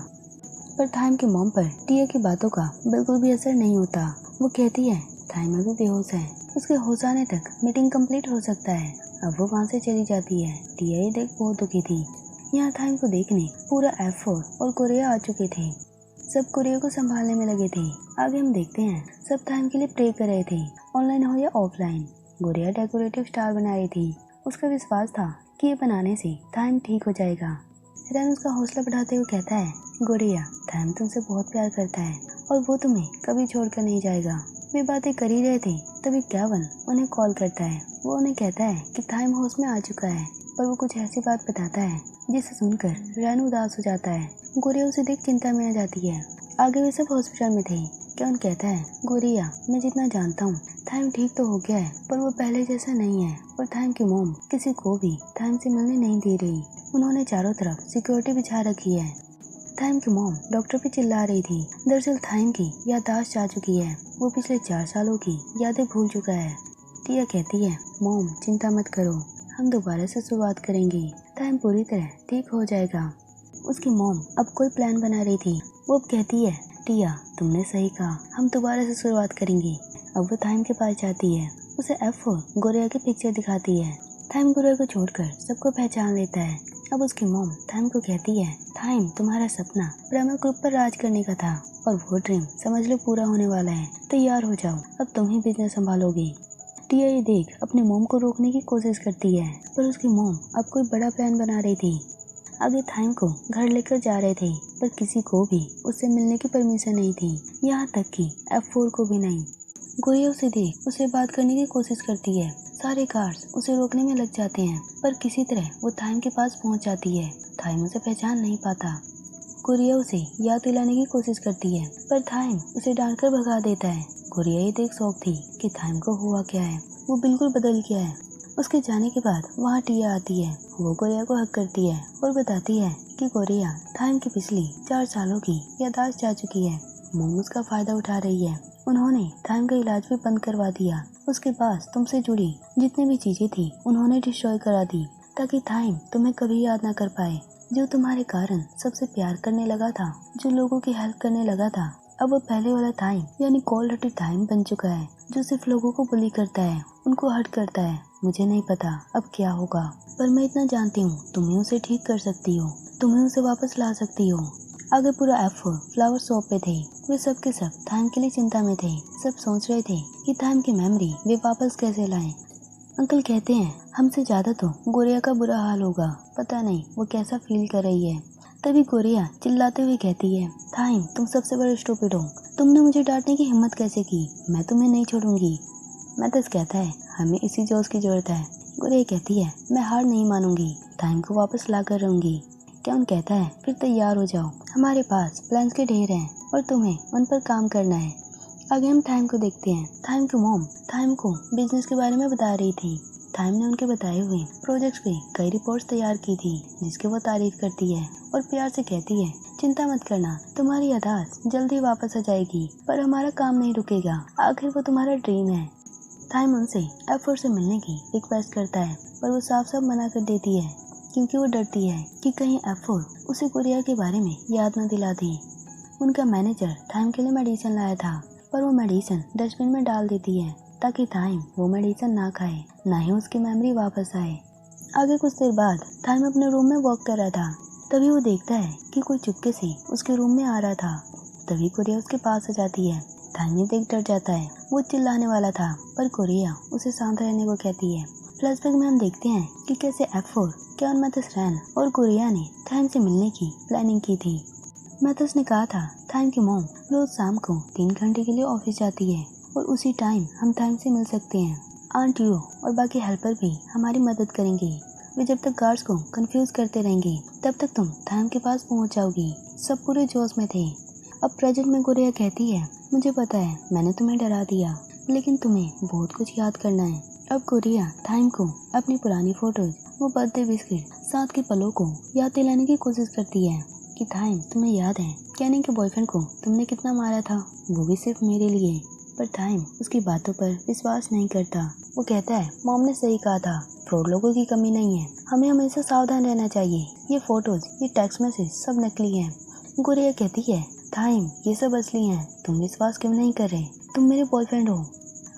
पर थाइम की मॉम पर टिया की बातों का बिल्कुल भी असर नहीं होता। वो कहती है थाइम अभी बेहोश है, उसके होश आने तक मीटिंग कंप्लीट हो सकता है। अब वो वहाँ से चली जाती है। टिया ये देख बहुत दुखी थी। यहाँ थाइम को देखने पूरा F4 और कोरिया आ चुके थे। सब गुड़िया को संभालने में लगे थे। आगे हम देखते हैं सब टाइम के लिए प्रे कर रहे थे, ऑनलाइन हो या ऑफलाइन। गुड़िया डेकोरेटिव स्टार बना रही थी। उसका विश्वास था कि ये बनाने से टाइम ठीक हो जाएगा। रैन उसका हौसला बढ़ाते हुए कहता है, गुड़िया, टाइम तुमसे बहुत प्यार करता है और वो तुम्हें कभी छोड़कर नहीं जाएगा। वे बातें कर ही रहे थे तभी केविन उन्हें कॉल करता है। वो उन्हें कहता है कि टाइम हाउस में आ चुका है, पर वो कुछ ऐसी बात बताता है जिसे सुनकर रैन उदास हो जाता है। गुड़िया उसे देख चिंता में आ जाती है। आगे वे सब हॉस्पिटल में थे। केविन कहता है, गुड़िया, मैं जितना जानता हूँ टाइम ठीक तो हो गया है, पर वो पहले जैसा नहीं है और टाइम की मॉम किसी को भी टाइम से मिलने नहीं दे रही। उन्होंने चारों तरफ सिक्योरिटी बिछा रखी है। टाइम की मॉम डॉक्टर पे चिल्ला रही थी। दरअसल टाइम की याददाश्त जा चुकी है। वो पिछले 4 सालों की यादें भूल चुका है। टिया कहती है, मॉम चिंता मत करो, हम दोबारा से शुरुआत करेंगे। टाइम पूरी तरह ठीक हो जाएगा। उसकी मॉम अब कोई प्लान बना रही थी। वो अब कहती है, टिया तुमने सही कहा, हम दोबारा से शुरुआत करेंगे। अब वो टाइम के पास जाती है। उसे F4 गुड़िया की पिक्चर दिखाती है। टाइम गुड़िया को छोड़कर सबको पहचान लेता है। अब उसकी मॉम टाइम को कहती है, टाइम तुम्हारा सपना ब्रह्मा ग्रुप पर राज करने का था और वो ड्रीम समझ लो पूरा होने वाला है। तैयार हो जाओ, अब तुम ही बिजनेस संभालोगे। टिया ये देख अपने मॉम को रोकने की कोशिश करती है, पर उसकी मॉम अब कोई बड़ा प्लान बना रही थी। आगे टाइम को घर लेकर जा रहे थे, पर किसी को भी उससे मिलने की परमिशन नहीं थी, यहाँ तक कि F4 को भी नहीं। गुड़िया उसे देख उससे बात करने की कोशिश करती है। सारे गार्ड्स उसे रोकने में लग जाते हैं, पर किसी तरह वो टाइम के पास पहुंच जाती है। टाइम उसे पहचान नहीं पाता। गुड़िया उसे याद दिलाने की कोशिश करती है, पर टाइम उसे डांटकर भगा देता है। गुड़िया ये देख शौक थी कि टाइम को हुआ क्या है। वो बिल्कुल बदल गया है। उसके जाने के बाद वहाँ टिया आती है। वो गुड़िया को हक करती है और बताती है कि गुड़िया, टाइम की पिछली 4 सालों की याददाश्त जा चुकी है। मॉम उसका फायदा उठा रही है। उन्होंने टाइम का इलाज भी बंद करवा दिया। उसके पास तुमसे जुड़ी जितनी भी चीजें थी उन्होंने डिस्ट्रॉय करा दी, ताकि टाइम तुम्हें कभी याद ना कर पाए। जो तुम्हारे कारण सबसे प्यार करने लगा था, जो लोगों की हेल्प करने लगा था, अब वो पहले वाला टाइम यानी कोल्ड हार्टेड टाइम बन चुका है, जो सिर्फ लोगों को बुली करता है, उनको हर्ट करता है। मुझे नहीं पता अब क्या होगा, पर मैं इतना जानती हूँ तुम्हें उसे ठीक कर सकती हो, तुम्हें उसे वापस ला सकती हो। आगे पूरा F4 फ्लावर शॉप पे थे। वे सब के सब टाइम के लिए चिंता में थे। सब सोच रहे थे कि टाइम की मेमोरी वे वापस कैसे लाएं। अंकल कहते हैं, हमसे ज्यादा तो गुड़िया का बुरा हाल होगा, पता नहीं वो कैसा फील कर रही है। तभी गुड़िया चिल्लाते हुए कहती है, टाइम तुम सबसे बड़े स्टूपिड हो, तुमने मुझे डांटने की हिम्मत कैसे की, मैं तुम्हें नहीं छोड़ूंगी। मैथस कहता है, हमें इसी जोश की जरूरत है। गुड़िया कहती है, मैं हार नहीं मानूंगी, टाइम को वापस ला कर रहूंगी। केविन कहता है, फिर तैयार हो जाओ, हमारे पास प्लान्स के ढेर हैं और तुम्हें उन पर काम करना है। आगे हम टाइम को देखते हैं। टाइम की मॉम टाइम को बिजनेस के बारे में बता रही थी। टाइम ने उनके बताए हुए प्रोजेक्ट्स पे कई रिपोर्ट्स तैयार की थी, जिसकी वो तारीफ करती है और प्यार से कहती है, चिंता मत करना, तुम्हारी याददाश्त जल्दी वापस आ जाएगी, पर हमारा काम नहीं रुकेगा, आखिर वो तुम्हारा ड्रीम है। टाइम उनसे F4 से मिलने की रिक्वेस्ट करता है, पर वो साफ साफ मना कर देती है, क्योंकि वो डरती है कि कहीं F4 उसे गुड़िया के बारे में याद न दिला दे। उनका मैनेजर टाइम के लिए मेडिसिन लाया था, पर वो मेडिसिन डस्टबिन में डाल देती है, ताकि टाइम वो मेडिसिन ना खाए, ना ही उसकी मेमोरी वापस आए। आगे कुछ देर बाद टाइम अपने रूम में वॉक कर रहा था। तभी वो देखता है कि कोई चुपके से उसके रूम में आ रहा था। तभी गुड़िया उसके पास आ जाती है। टाइम ये देख डर जाता है। वो चिल्लाने वाला था, पर गुड़िया उसे शांत रहने को कहती है। फ्लैशबैक में हम देखते हैं कि कैसे F4, केविन, मैथस, रैन और गुड़िया ने टाइम से मिलने की प्लानिंग की थी। मैथस ने कहा था, टाइम की मॉम रोज शाम को 3 घंटे के लिए ऑफिस जाती है और उसी टाइम हम टाइम से मिल सकते हैं। आंट यू और बाकी हेल्पर भी हमारी मदद करेंगे। वे जब तक गार्ड्स को कंफ्यूज करते रहेंगे, तब तक तुम टाइम के पास पहुंच जाओगी। सब पूरे जोश में थे। अब प्रेजेंट में गुड़िया कहती है, मुझे पता है मैंने तुम्हें डरा दिया, लेकिन तुम्हें बहुत कुछ याद करना है। अब गुड़िया टाइम को अपनी पुरानी फोटोज, वो बर्थडे बिस्किट, साथ के पलों को याद दिलाने की कोशिश करती है कि टाइम तुम्हें याद है कैनी के बॉयफ्रेंड को तुमने कितना मारा था, वो भी सिर्फ मेरे लिए। पर टाइम उसकी बातों पर विश्वास नहीं करता। वो कहता है, मॉम ने सही कहा था, फ्रॉड लोगों की कमी नहीं है, हमें हमेशा सावधान रहना चाहिए। ये फोटोज, ये टेक्स्ट मैसेज सब नकली हैं। गुड़िया कहती है, टाइम ये सब असली हैं, तुम विश्वास क्यों नहीं कर रहे, तुम मेरे बॉयफ्रेंड हो।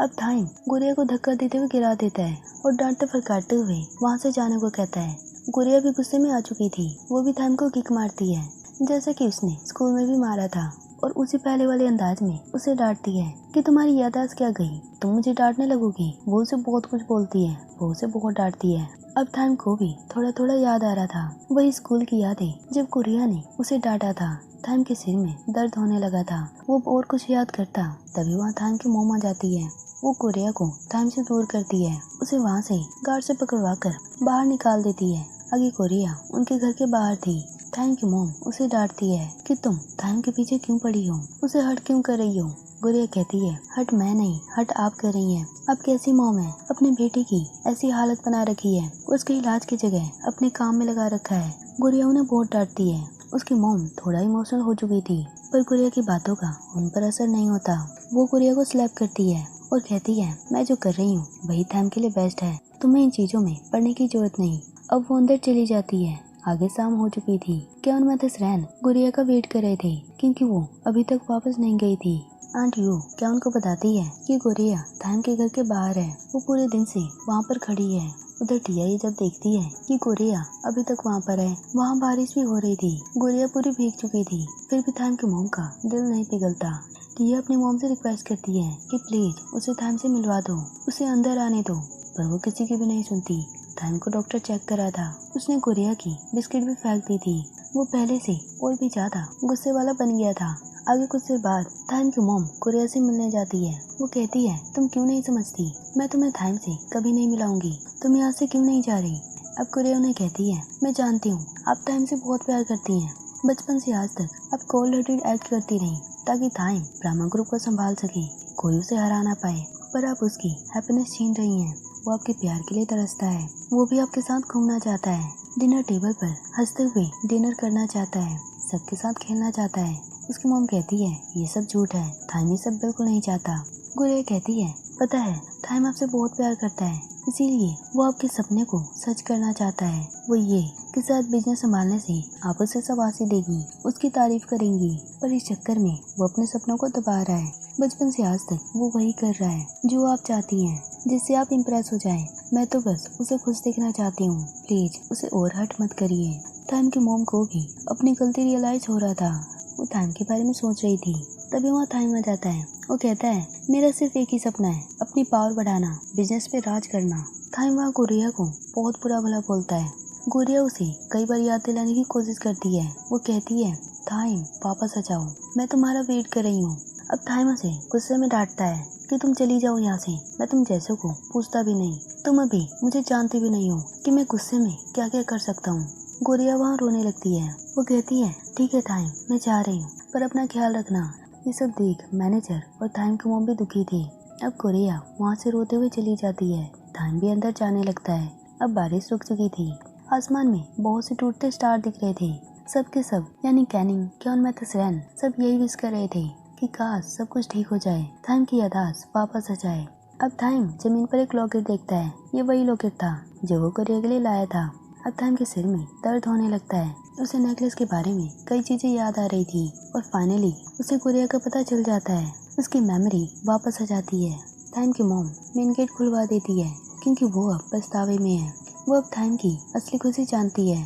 अब टाइम गुड़िया को धक्का देते हुए गिरा देता है और डांटते फटकारते हुए वहाँ से जाने को कहता है। गुड़िया भी गुस्से में आ चुकी थी। वो भी टाइम को किक मारती है। जैसा कि उसने स्कूल में भी मारा था और उसी पहले वाले अंदाज में उसे डांटती है कि तुम्हारी याददाश्त क्या गई, तुम मुझे डांटने लगोगी। वो उसे बहुत कुछ बोलती है, वो उसे बहुत डांटती है। अब थाइम को भी थोड़ा थोड़ा याद आ रहा था, वही स्कूल की यादें जब कोरिया ने उसे डांटा था। थाइम के सिर में दर्द होने लगा था। वो और कुछ याद करता, तभी वहाँ थाइम की मोम आ जाती है। वो कोरिया को थाइम से दूर करती है, उसे वहाँ से गार्ड से पकड़वा कर बाहर निकाल देती है। आगे कोरिया उनके घर के बाहर थी। थाइम की मोम उसे डांटती है कि तुम थाइम के पीछे क्यों पड़ी हो, उसे हर्ट क्यों कर रही हो। कोरिया कहती है, हर्ट मैं नहीं, हर्ट आप कर रही हैं। आप कैसी मोम है, अपने बेटे की ऐसी हालत बना रखी है, उसके इलाज की जगह अपने काम में लगा रखा है। कोरिया उन्हें बहुत डांटती है। उसकी मोम थोड़ा इमोशनल हो चुकी थी, पर कोरिया की बातों का उन पर असर नहीं होता। वो कोरिया को स्लैप करती है और कहती है, मैं जो कर रही हूँ वही थाइम के लिए बेस्ट है, तुम्हें इन चीजों में पड़ने की जरूरत नहीं। अब वो अंदर चली जाती है। आगे शाम हो चुकी थी। केवन मैथस रैन गुड़िया का वेट कर रहे थे क्योंकि वो अभी तक वापस नहीं गई थी। आंट यू केवन को बताती है कि गुड़िया थाइम के घर के बाहर है। वो पूरे दिन से वहाँ पर खड़ी है। उधर टिया ये जब देखती है कि गुड़िया अभी तक वहाँ पर है, वहाँ बारिश भी हो रही थी, गुड़िया पूरी भीग चुकी थी, फिर भी थाइम के मोम का दिल नहीं पिघलता। टिया अपनी मोम से रिक्वेस्ट करती है कि प्लीज उसे थाइम से मिलवा दो, उसे अंदर आने दो, पर वो किसी की भी नहीं सुनती। थाइम को डॉक्टर चेक करा था, उसने गुड़िया की बिस्किट भी फेंक दी थी। वो पहले से और भी ज्यादा गुस्से वाला बन गया था। आगे कुछ देर बाद थाइम की मोम गुड़िया से मिलने जाती है। वो कहती है, तुम क्यों नहीं समझती, मैं तुम्हें थाइम से कभी नहीं मिलाऊंगी, तुम यहाँ से क्यों नहीं जा रही। अब गुड़िया उन्हें कहती है, मैं जानती हूँ आप थाइम से बहुत प्यार करती हैं, बचपन से आज तक आप कोल्ड हार्टेड एक्ट करती रही ताकि थाइम ब्राह्मा ग्रुप को संभाल सके, कोई उसे हरा ना पाए, पर आप उसकी हैप्पीनेस छीन रही हैं। वो आपके प्यार के लिए तरसता है, वो भी आपके साथ घूमना चाहता है, डिनर टेबल पर हंसते हुए डिनर करना चाहता है, सबके साथ खेलना चाहता है। उसकी मॉम कहती है, ये सब झूठ है, थाइम ये सब बिल्कुल नहीं चाहता। गुड़िया कहती है, पता है थाइम आपसे बहुत प्यार करता है, इसीलिए वो आपके सपने को सच करना चाहता है। वो ये कि शायद बिजनेस संभालने से आप उसे शाबाशी देगी, उसकी तारीफ करेंगी, पर इस चक्कर में वो अपने सपनों को दबा रहा है। बचपन से आज तक वो वही कर रहा है जो आप चाहती हैं, जिससे आप इम्प्रेस हो जाएं। मैं तो बस उसे खुश देखना चाहती हूँ, प्लीज उसे और हर्ट मत करिए। थाइम की मोम को भी अपनी गलती रियलाइज हो रहा था। वो थाइम के बारे में सोच रही थी, तभी वहाँ थाइम आ जाता है। वो कहता है, मेरा सिर्फ एक ही सपना है, अपनी पावर बढ़ाना, बिजनेस पे राज करना। थाइम वहाँ गुड़िया को बहुत बुरा भला बोलता है। गुड़िया उसे कई बार याद दिलाने की कोशिश करती है। वो कहती है, थाइम वापस आ जाओ, मैं तुम्हारा वेट कर रही हूँ। अब थाइम उसे गुस्से में डांटता है कि तुम चली जाओ यहाँ से, मैं तुम जैसों को पूछता भी नहीं, तुम अभी मुझे जानते भी नहीं हो कि मैं गुस्से में क्या क्या कर सकता हूँ। गुड़िया वहाँ रोने लगती है। वो कहती है, ठीक है थाइम, मैं जा रही हूँ, पर अपना ख्याल रखना। ये सब देख मैनेजर और थाइम की मोम भी दुखी थी। अब गुड़िया वहाँ से रोते हुए चली जाती है। थाइम भी अंदर जाने लगता है। अब बारिश रुक चुकी थी। आसमान में बहुत से टूटते स्टार दिख रहे थे। सब के सब यानी कैनिंग, केवन मैथस रैन सब यही विश कर रहे थे कि काश सब कुछ ठीक हो जाए, थाइम की याददाश्त वापस आ जाए। अब थाइम जमीन पर एक लॉकेट देखता है। ये वही लॉकेट था जो वो गुड़िया के लिए लाया था। अब थाइम के सिर में दर्द होने लगता है। उसे नेकलेस के बारे में कई चीजें याद आ रही थी और फाइनली उसे गुड़िया का पता चल जाता है। उसकी मेमोरी वापस आ जाती है। थाइम की मोम मेन गेट खुलवा देती है क्योंकि वो अब पछतावे में है। वो अब थाइम की असली खुशी जानती है।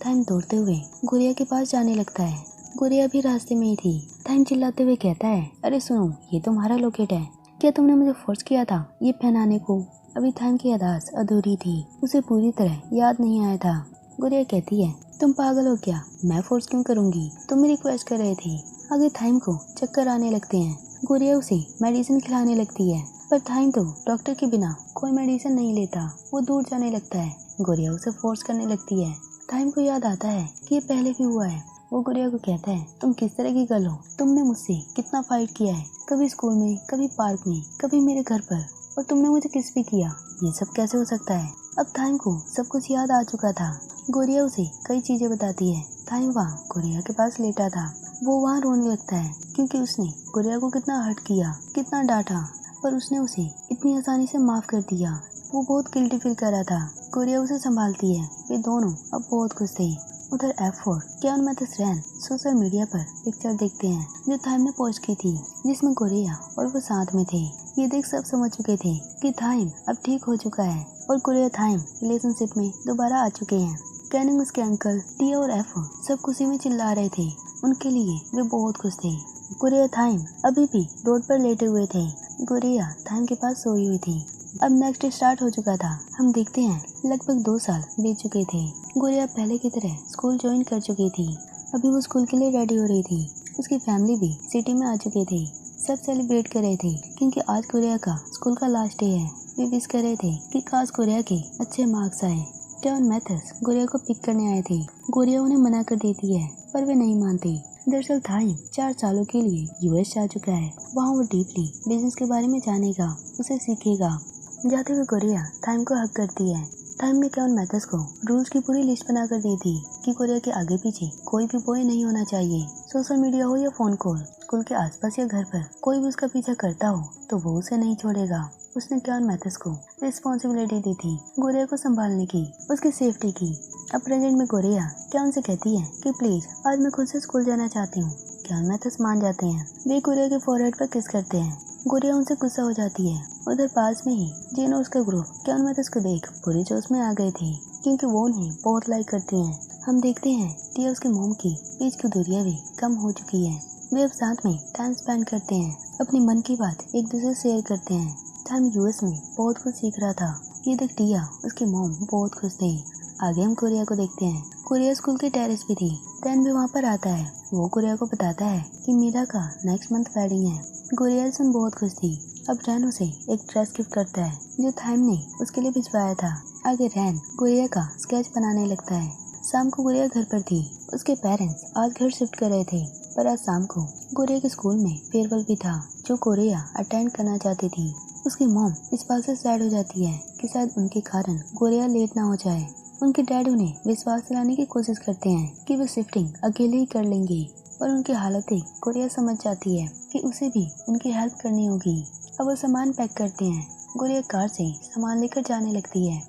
थाइम दौड़ते हुए गुड़िया के पास जाने लगता है। गुड़िया भी रास्ते में ही थी। थाइम चिल्लाते हुए कहता है, अरे सुनो, ये तुम्हारा लॉकेट है, क्या तुमने मुझे फोर्स किया था ये पहनाने को। अभी थाइम की याददाश्त अधूरी थी, उसे पूरी तरह याद नहीं आया था। गुड़िया कहती है, तुम पागल हो क्या, मैं फोर्स क्यों करूंगी, तुम मेरी रिक्वेस्ट कर रहे थे। आगे थाइम को चक्कर आने लगते हैं। गुड़िया उसे मेडिसिन खिलाने लगती है, पर थाइम तो डॉक्टर के बिना कोई मेडिसिन नहीं लेता। वो दूर जाने लगता है। गुड़िया उसे फोर्स करने लगती है। थाइम को याद आता है कि ये पहले भी हुआ है। वो गुड़िया को कहता है, तुम किस तरह की गर्ल हो, तुमने मुझसे कितना फाइट किया है, कभी स्कूल में, कभी पार्क में, कभी मेरे घर पर, और तुमने मुझे किस भी किया, ये सब कैसे हो सकता है। अब थाइम को सब कुछ याद आ चुका था। गुड़िया उसे कई चीजें बताती है। थाइम वहाँ गुड़िया के पास लेटा था। वो वहाँ रोने लगता है क्योंकि उसने गुड़िया को कितना हर्ट किया, कितना डांटा, पर उसने उसे इतनी आसानी से माफ कर दिया। वो बहुत गिल्टी फील कर रहा था। गुड़िया उसे संभालती है। वे दोनों अब बहुत खुश थे। उधर F4 केवन मैथस रैन सोशल मीडिया पर पिक्चर देखते हैं जो थाइम ने पोस्ट की थी, जिसमें गुड़िया और वो साथ में थे। ये देख सब समझ चुके थे कि थाइम अब ठीक हो चुका है और गुड़िया थाइम रिलेशनशिप में दोबारा आ चुके हैं। कैनिंग, उसके अंकल, टिया और एफो सब खुशी में चिल्ला रहे थे। उनके लिए वे बहुत खुश थे। गुड़िया थाइम अभी भी रोड पर लेटे हुए थे। गुड़िया थाइम के पास सोई हुई थी। अब नेक्स्ट डे स्टार्ट हो चुका था। हम देखते हैं लगभग 2 साल बीत चुके थे। गुड़िया पहले की तरह स्कूल ज्वाइन कर चुकी थी। अभी वो स्कूल के लिए रेडी हो रही थी। उसकी फैमिली भी सिटी में आ चुके थे। सब सेलिब्रेट कर रहे थे क्योंकि आज गुड़िया का स्कूल का लास्ट डे है। वे विश कर रहे थे कि काश गुड़िया के अच्छे मार्क्स आए। टर्न मैथर्स गुड़िया को पिक करने आए थे। गुड़िया उन्हें मना कर देती है पर वे नहीं मानते। दरअसल थाइम 4 सालों के लिए यूएस जा चुका है। वहाँ वो डीपली बिजनेस के बारे में जानेगा, उसे सीखेगा। जाते हुए गुड़िया थाइम को हक करती है। थाइम ने केवन मैथर्स को रूल्स की पूरी लिस्ट बना कर दी थी कि गुड़िया के आगे पीछे कोई भी बॉय नहीं होना चाहिए। सोशल मीडिया हो या फोन कॉल, स्कूल के आसपास या घर पर कोई भी उसका पीछा करता हो तो वो उसे नहीं छोड़ेगा। उसने केवन मैथर्स को रिस्पॉन्सिबिलिटी दी थी गुड़िया को संभालने की, उसकी सेफ्टी की। अब प्रेजेंट में गुड़िया केवन से कहती है कि प्लीज आज मैं खुद से स्कूल जाना चाहती हूँ। केवन मैथर्स मान जाते हैं। वे गुड़िया के फॉरहेड पर किस करते हैं। गुड़िया उनसे गुस्सा हो जाती है। उधर पास में ही जीन और उसका ग्रुप केवन मैथर्स को देख पूरे जोश में आ गए थे क्योंकि वो उन्हें बहुत लाइक करती हैं। हम देखते हैं टिया उसके मोम की बीच की दूरियां भी कम हो चुकी है। वे अब साथ में टाइम स्पेंड करते हैं, अपनी मन की बात एक दूसरे से शेयर करते हैं। टाइम यूएस में बहुत कुछ सीख रहा था। ये देख टिया उसकी मोम बहुत खुश थे। आगे हम कोरिया को देखते हैं। कोरिया स्कूल के टेरेस पे थी। टैन भी वहाँ पर आता है। वो कोरिया को बताता है कि मीरा का नेक्स्ट मंथ वेडिंग है। कोरिया सुन बहुत खुश थी। अब रैन उसे एक ड्रेस गिफ्ट करता है जो थाइम ने उसके लिए भिजवाया था। आगे रैन कोरिया का स्केच बनाने लगता है। शाम को गुड़िया घर पर थी। उसके पेरेंट्स आज घर शिफ्ट कर रहे थे पर आज शाम को गुड़िया के स्कूल में फेयरवेल भी था जो गुड़िया अटेंड करना चाहती थी। उसकी मॉम इस बात से सैड हो जाती है कि शायद उनके कारण गुड़िया लेट ना हो जाए। उनके डैड उन्हें विश्वास दिलाने की कोशिश करते हैं कि वे शिफ्टिंग अकेले ही कर लेंगे और उनकी हालत देख गुड़िया समझ जाती है कि उसे भी उनकी हेल्प करनी होगी। अब वो सामान पैक करते हैं। गुड़िया कार से सामान लेकर जाने लगती है।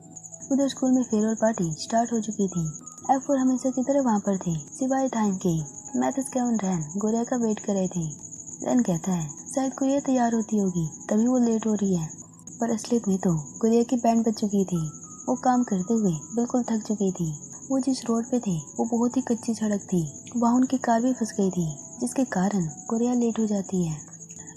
उधर स्कूल में फेयरवेल पार्टी स्टार्ट हो चुकी थी। F4 हमेशा की तरह वहाँ पर थे सिवाय टाइम के। मैथ्स केवन रैन गुड़िया का वेट कर रहे थे। रैन कहता है शायद गुड़िया तैयार होती होगी तभी वो लेट हो रही है, पर असलियत में तो गुड़िया की बैंड बज चुकी थी। वो काम करते हुए बिल्कुल थक चुकी थी। वो जिस रोड पे थे वो बहुत ही कच्ची सड़क थी। वहाँ उनकी कार भी फंस गई थी जिसके कारण गुड़िया लेट हो जाती है।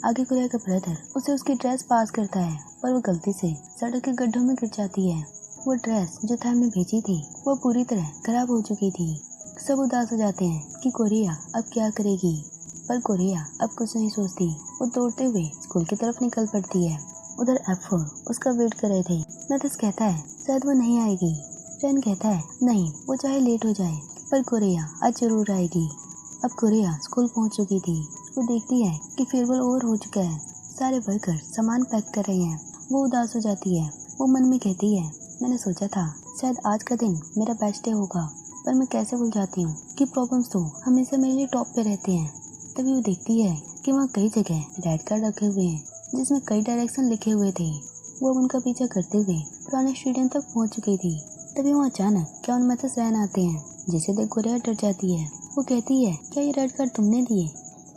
आगे गुड़िया का ब्रदर उसे उसकी ड्रेस पास करता है पर वो गलती से सड़क के गड्ढों में गिर जाती है। वो ड्रेस जो थाइम ने भेजी थी वो पूरी तरह खराब हो चुकी थी। सब उदास हो जाते हैं कि गुड़िया अब क्या करेगी, पर गुड़िया अब कुछ नहीं सोचती। वो दौड़ते हुए स्कूल की तरफ निकल पड़ती है। उधर F4 उसका वेट कर रहे थे। मैथ्स कहता है शायद वो नहीं आएगी। रैन कहता है नहीं, वो चाहे लेट हो जाए पर गुड़िया आज जरूर आएगी। अब गुड़िया स्कूल पहुंच चुकी थी। वो देखती है कि फेयरवेल ओवर हो चुका है। सारे वर्कर सामान पैक कर रहे हैं। वो उदास हो जाती है। वो मन में कहती है मैंने सोचा था शायद आज का दिन मेरा बेस्ट डे होगा, पर मैं कैसे भूल जाती हूँ कि प्रॉब्लम्स तो हमेशा मेरे लिए टॉप पे रहते हैं। तभी वो देखती है कि वहाँ कई जगह रेड कार्ड रखे हुए हैं जिसमें कई डायरेक्शन लिखे हुए थे। वो अब उनका पीछा करते हुए पुराने स्टेडियम तक पहुँच चुकी थी। तभी वहाँ अचानक केवन मैथ्स रैन आते हैं जिसे देख गुड़िया डर जाती है। वो कहती है क्या ये रेड कार्ड तुमने दिए?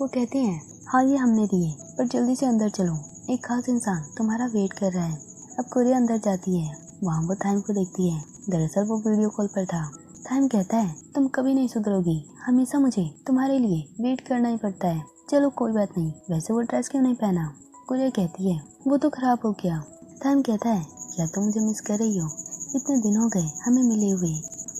वो कहते हैं हाँ ये हमने दिए, पर जल्दी से अंदर चलो, एक खास इंसान तुम्हारा वेट कर रहा है। अब गुड़िया अंदर जाती है। वहाँ वो थाइम को देखती है। दरअसल वो वीडियो कॉल पर था। थाइम कहता है तुम कभी नहीं सुधरोगी, हमेशा मुझे तुम्हारे लिए वेट करना ही पड़ता है। चलो कोई बात नहीं, वैसे वो ड्रेस क्यों नहीं पहना? गुड़िया कहती है वो तो खराब हो गया। थाइम कहता है क्या तुम मुझे मिस कर रही हो? इतने दिन हो गए हमें मिले हुए।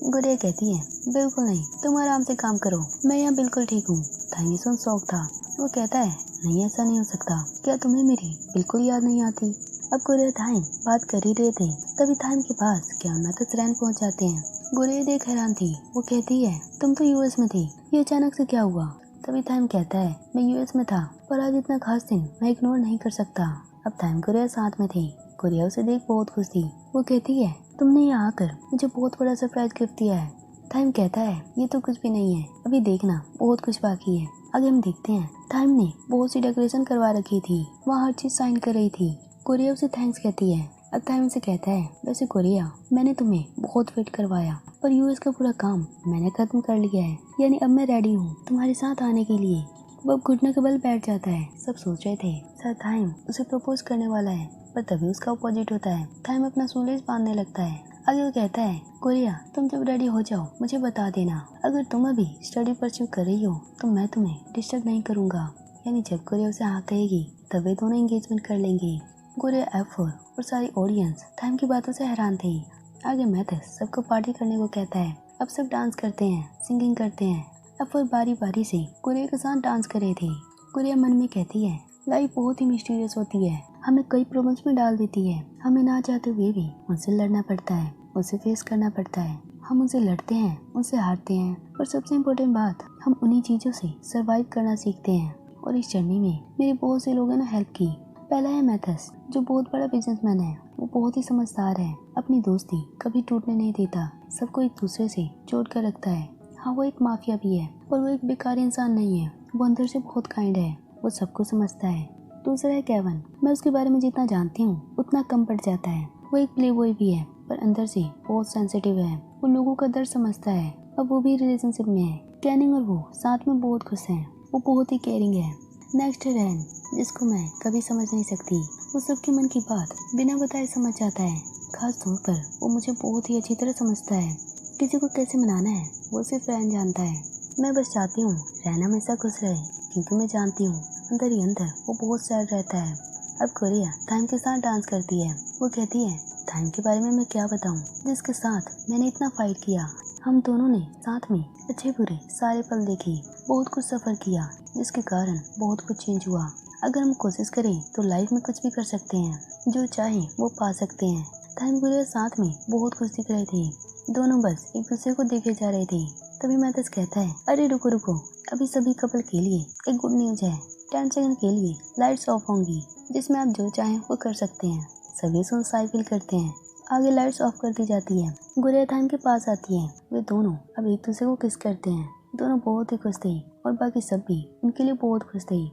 गुड़िया कहती है बिल्कुल नहीं, तुम आराम से काम करो, मैं यहाँ बिल्कुल ठीक हूँ। थाइम ये सुन शौक था। वो कहता है नहीं ऐसा नहीं हो सकता, क्या तुम्हें मेरी बिल्कुल याद नहीं आती? अब गुड़िया थाइम बात कर ही रहे थे तभी थाइम के पास केवन मैथ्स रैन पहुँच जाते हैं। गुड़िया देख हैरान थी। वो कहती है तुम तो यूएस में थी, ये अचानक से क्या हुआ? तभी थाइम कहता है मैं यूएस में था पर आज इतना खास दिन मैं इग्नोर नहीं कर सकता। अब थाइम गुड़िया साथ में थी। गुड़िया उसे देख बहुत खुश थी। वो कहती है तुमने यहाँ आकर मुझे बहुत बड़ा सरप्राइज गिफ्ट दिया है। थाइम कहता है ये तो कुछ भी नहीं है, अभी देखना बहुत कुछ बाकी है। आगे हम देखते हैं थाइम ने बहुत सी डेकोरेशन करवा रखी थी। वहाँ हर चीज साइन कर रही थी। गुड़िया उसे थैंक्स कहती है। अब थाइम से कहता है वैसे गुड़िया मैंने तुम्हें बहुत वेट करवाया पर यूएस का पूरा काम मैंने खत्म कर लिया है, यानी अब मैं रेडी हूँ तुम्हारे साथ आने के लिए। वो घुटने के बल बैठ जाता है। सब सोच रहे थे शायद थाइम उसे प्रपोज करने वाला है, पर तभी उसका अपोजिट होता है। थाइम अपना सूलेज बांधने लगता है। आगे वो कहता है, कोरिया तुम जब रेडी हो जाओ मुझे बता देना। अगर तुम अभी स्टडी परस्यू कर रही हो तो मैं तुम्हें डिस्टर्ब नहीं करूंगा। यानी जब कोरिया उसे हाँ कहेगी तब वे दोनों एंगेजमेंट कर लेंगे। कोरिया F4 और सारी ऑडियंस टाइम की बातों से हैरान थी। आगे मैथस सबको पार्टी करने को कहता है। अब सब डांस करते हैं, सिंगिंग करते हैं। F4 बारी बारी से कोरिया के साथ डांस कर रहे थे। कोरिया मन में कहती है, लाइफ बहुत ही मिस्टीरियस होती है, हमें कई प्रॉब्लम्स में डाल देती है। हमें ना चाहते हुए भी उनसे लड़ना पड़ता है, उसे फेस करना पड़ता है। हम उनसे लड़ते हैं, उनसे हारते हैं, और सबसे इम्पोर्टेंट बात, हम उन्हीं चीज़ों से सर्वाइव करना सीखते हैं। और इस जर्नी में मेरे बहुत से लोगों ने हेल्प की। पहला है मैथस, जो बहुत बड़ा बिजनेसमैन है। वो बहुत ही समझदार है, अपनी दोस्ती कभी टूटने नहीं देता, सबको एक दूसरे से जोड़ कर रखता है। हाँ, वो एक माफिया भी है और वो एक बेकार इंसान नहीं है। वो अंदर से बहुत काइंड है, वो सबको समझता है। दूसरा है केविन। मैं उसके बारे में जितना जानती हूँ उतना कम पड़ जाता है। वो एक प्ले बॉय भी है पर अंदर से बहुत सेंसिटिव है। वो लोगों का दर्द समझता है। अब वो भी रिलेशनशिप में है। कैनिंग और वो साथ में बहुत खुश हैं। वो बहुत ही केयरिंग है। नेक्स्ट है रैन, जिसको मैं कभी समझ नहीं सकती। वो सबके मन की बात बिना बताए समझ जाता है। खास तौर पर वो मुझे बहुत ही अच्छी तरह समझता है। किसी को कैसे मनाना है वो सिर्फ रैन जानता है। मैं बस चाहती हूँ रैन हमेशा खुश रहे, क्योंकि मैं जानती हूँ अंदर ही अंदर वो बहुत सैड रहता है। अब कोरिया टाइम के साथ डांस करती है। वो कहती है, टाइम के बारे में मैं क्या बताऊं, जिसके साथ मैंने इतना फाइट किया। हम दोनों ने साथ में अच्छे बुरे सारे पल देखे, बहुत कुछ सफर किया, जिसके कारण बहुत कुछ चेंज हुआ। अगर हम कोशिश करें तो लाइफ में कुछ भी कर सकते हैं, जो चाहे वो पा सकते हैं। टाइम कोरिया साथ में बहुत खुश दिख रहे थे। दोनों बस एक दूसरे को देखे जा रहे थे। तभी मैथस कहता है, अरे रुको रुको, अभी सभी कपल के लिए एक गुड न्यूज है। 10 सेकंड के लिए लाइट्स ऑफ होंगी, जिसमें आप जो चाहें वो कर सकते हैं। सभी साइकिल करते हैं। आगे लाइट्स ऑफ कर दी जाती है। गुड़िया टाइम के पास आती है। वे दोनों अब एक दूसरे को किस करते हैं। दोनों बहुत ही खुश थे और बाकी सब भी उनके लिए बहुत खुश थे।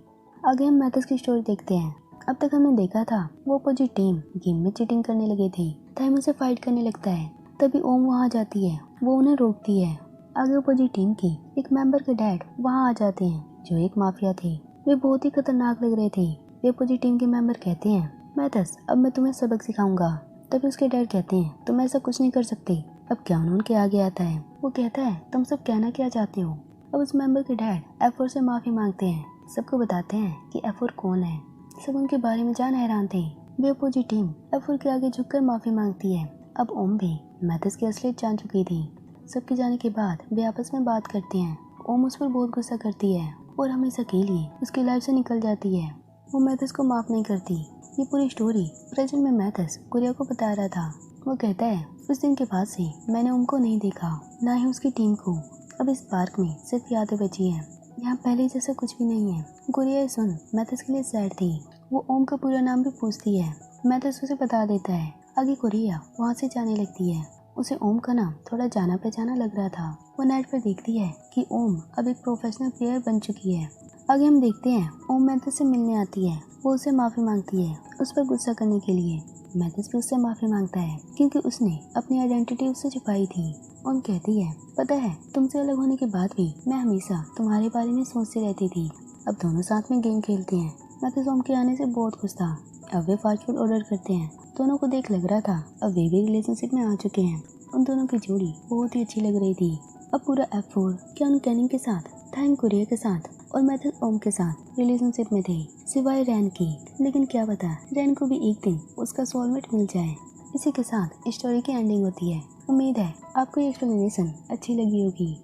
आगे हम मैथस की स्टोरी देखते हैं। अब तक हमने देखा था वो अपोजिट टीम गेम में चीटिंग करने लगे थे। टाइम उसे फाइट करने लगता है। तभी ओम वहाँ जाती है। वो उन्हें रोकती है। आगे अपोजिट टीम की एक मेंबर के डैड वहाँ आ जाते हैं, जो एक माफिया थे। वे बहुत ही खतरनाक लग रहे थे। वे अपोजिट टीम के मेंबर कहते हैं, मैथस अब मैं तुम्हें सबक सिखाऊंगा। तभी उसके डैड कहते हैं, तुम ऐसा कुछ नहीं कर सकते। अब क्या उनके आगे आता है। वो कहता है, तुम सब कहना क्या चाहते हो। अब उस मेंबर के डैड F4 से माफी मांगते हैं। सबको बताते हैं कि F4 कौन है। सब उनके बारे में जान हैरान थे। वे अपोजिट टीम F4 के आगे झुककर माफी मांगती है। अब ओम भी मैथस की असलियत जान चुकी थी। सबके जाने के बाद वे आपस में बात करते हैं। ओम उस पर बहुत गुस्सा करती है और हमेशा के लिए उसकी लाइफ से निकल जाती है। वो मैथस को माफ नहीं करती। ये पूरी स्टोरी प्रेजेंट में मैथस कोरिया को बता रहा था। वो कहता है, उस दिन के बाद से मैंने ओम को नहीं देखा, ना ही उसकी टीम को। अब इस पार्क में सिर्फ यादें बची हैं। यहाँ पहले जैसा कुछ भी नहीं है। कोरिया सुन मैथस के लिए सैड थी। वो ओम का पूरा नाम भी पूछती है। मैथस उसे बता देता है। आगे कोरिया वहाँ से जाने लगती है। उसे ओम का नाम थोड़ा जाना पहचाना लग रहा था। वो नेट पर देखती है कि ओम अब एक प्रोफेशनल प्लेयर बन चुकी है। आगे हम देखते हैं ओम मैथस से मिलने आती है। वो उसे माफी मांगती है उस पर गुस्सा करने के लिए। मैथस भी उससे माफी मांगता है क्योंकि उसने अपनी आइडेंटिटी उससे छुपाई थी। ओम कहती है, पता है तुमसे अलग होने के बाद भी मैं हमेशा तुम्हारे बारे में सोचती रहती थी। अब दोनों साथ में गेम खेलते हैं। मैथस ओम के आने से बहुत खुश था। अब वे फास्ट फूड ऑर्डर करते हैं। दोनों को देख लग रहा था अब वे भी रिलेशनशिप में आ चुके हैं। उन दोनों की जोड़ी बहुत ही अच्छी लग रही थी। अब पूरा F4 क्या कैनिंग के साथ, टाइम कोरिया के साथ और मैथस ओम के साथ रिलेशनशिप में थे, सिवाय रैन की। लेकिन क्या पता रैन को भी एक दिन उसका सोलमेट मिल जाए। इसी के साथ स्टोरी की एंडिंग होती है। उम्मीद है आपको ये एक्सप्लेनेशन अच्छी लगी होगी।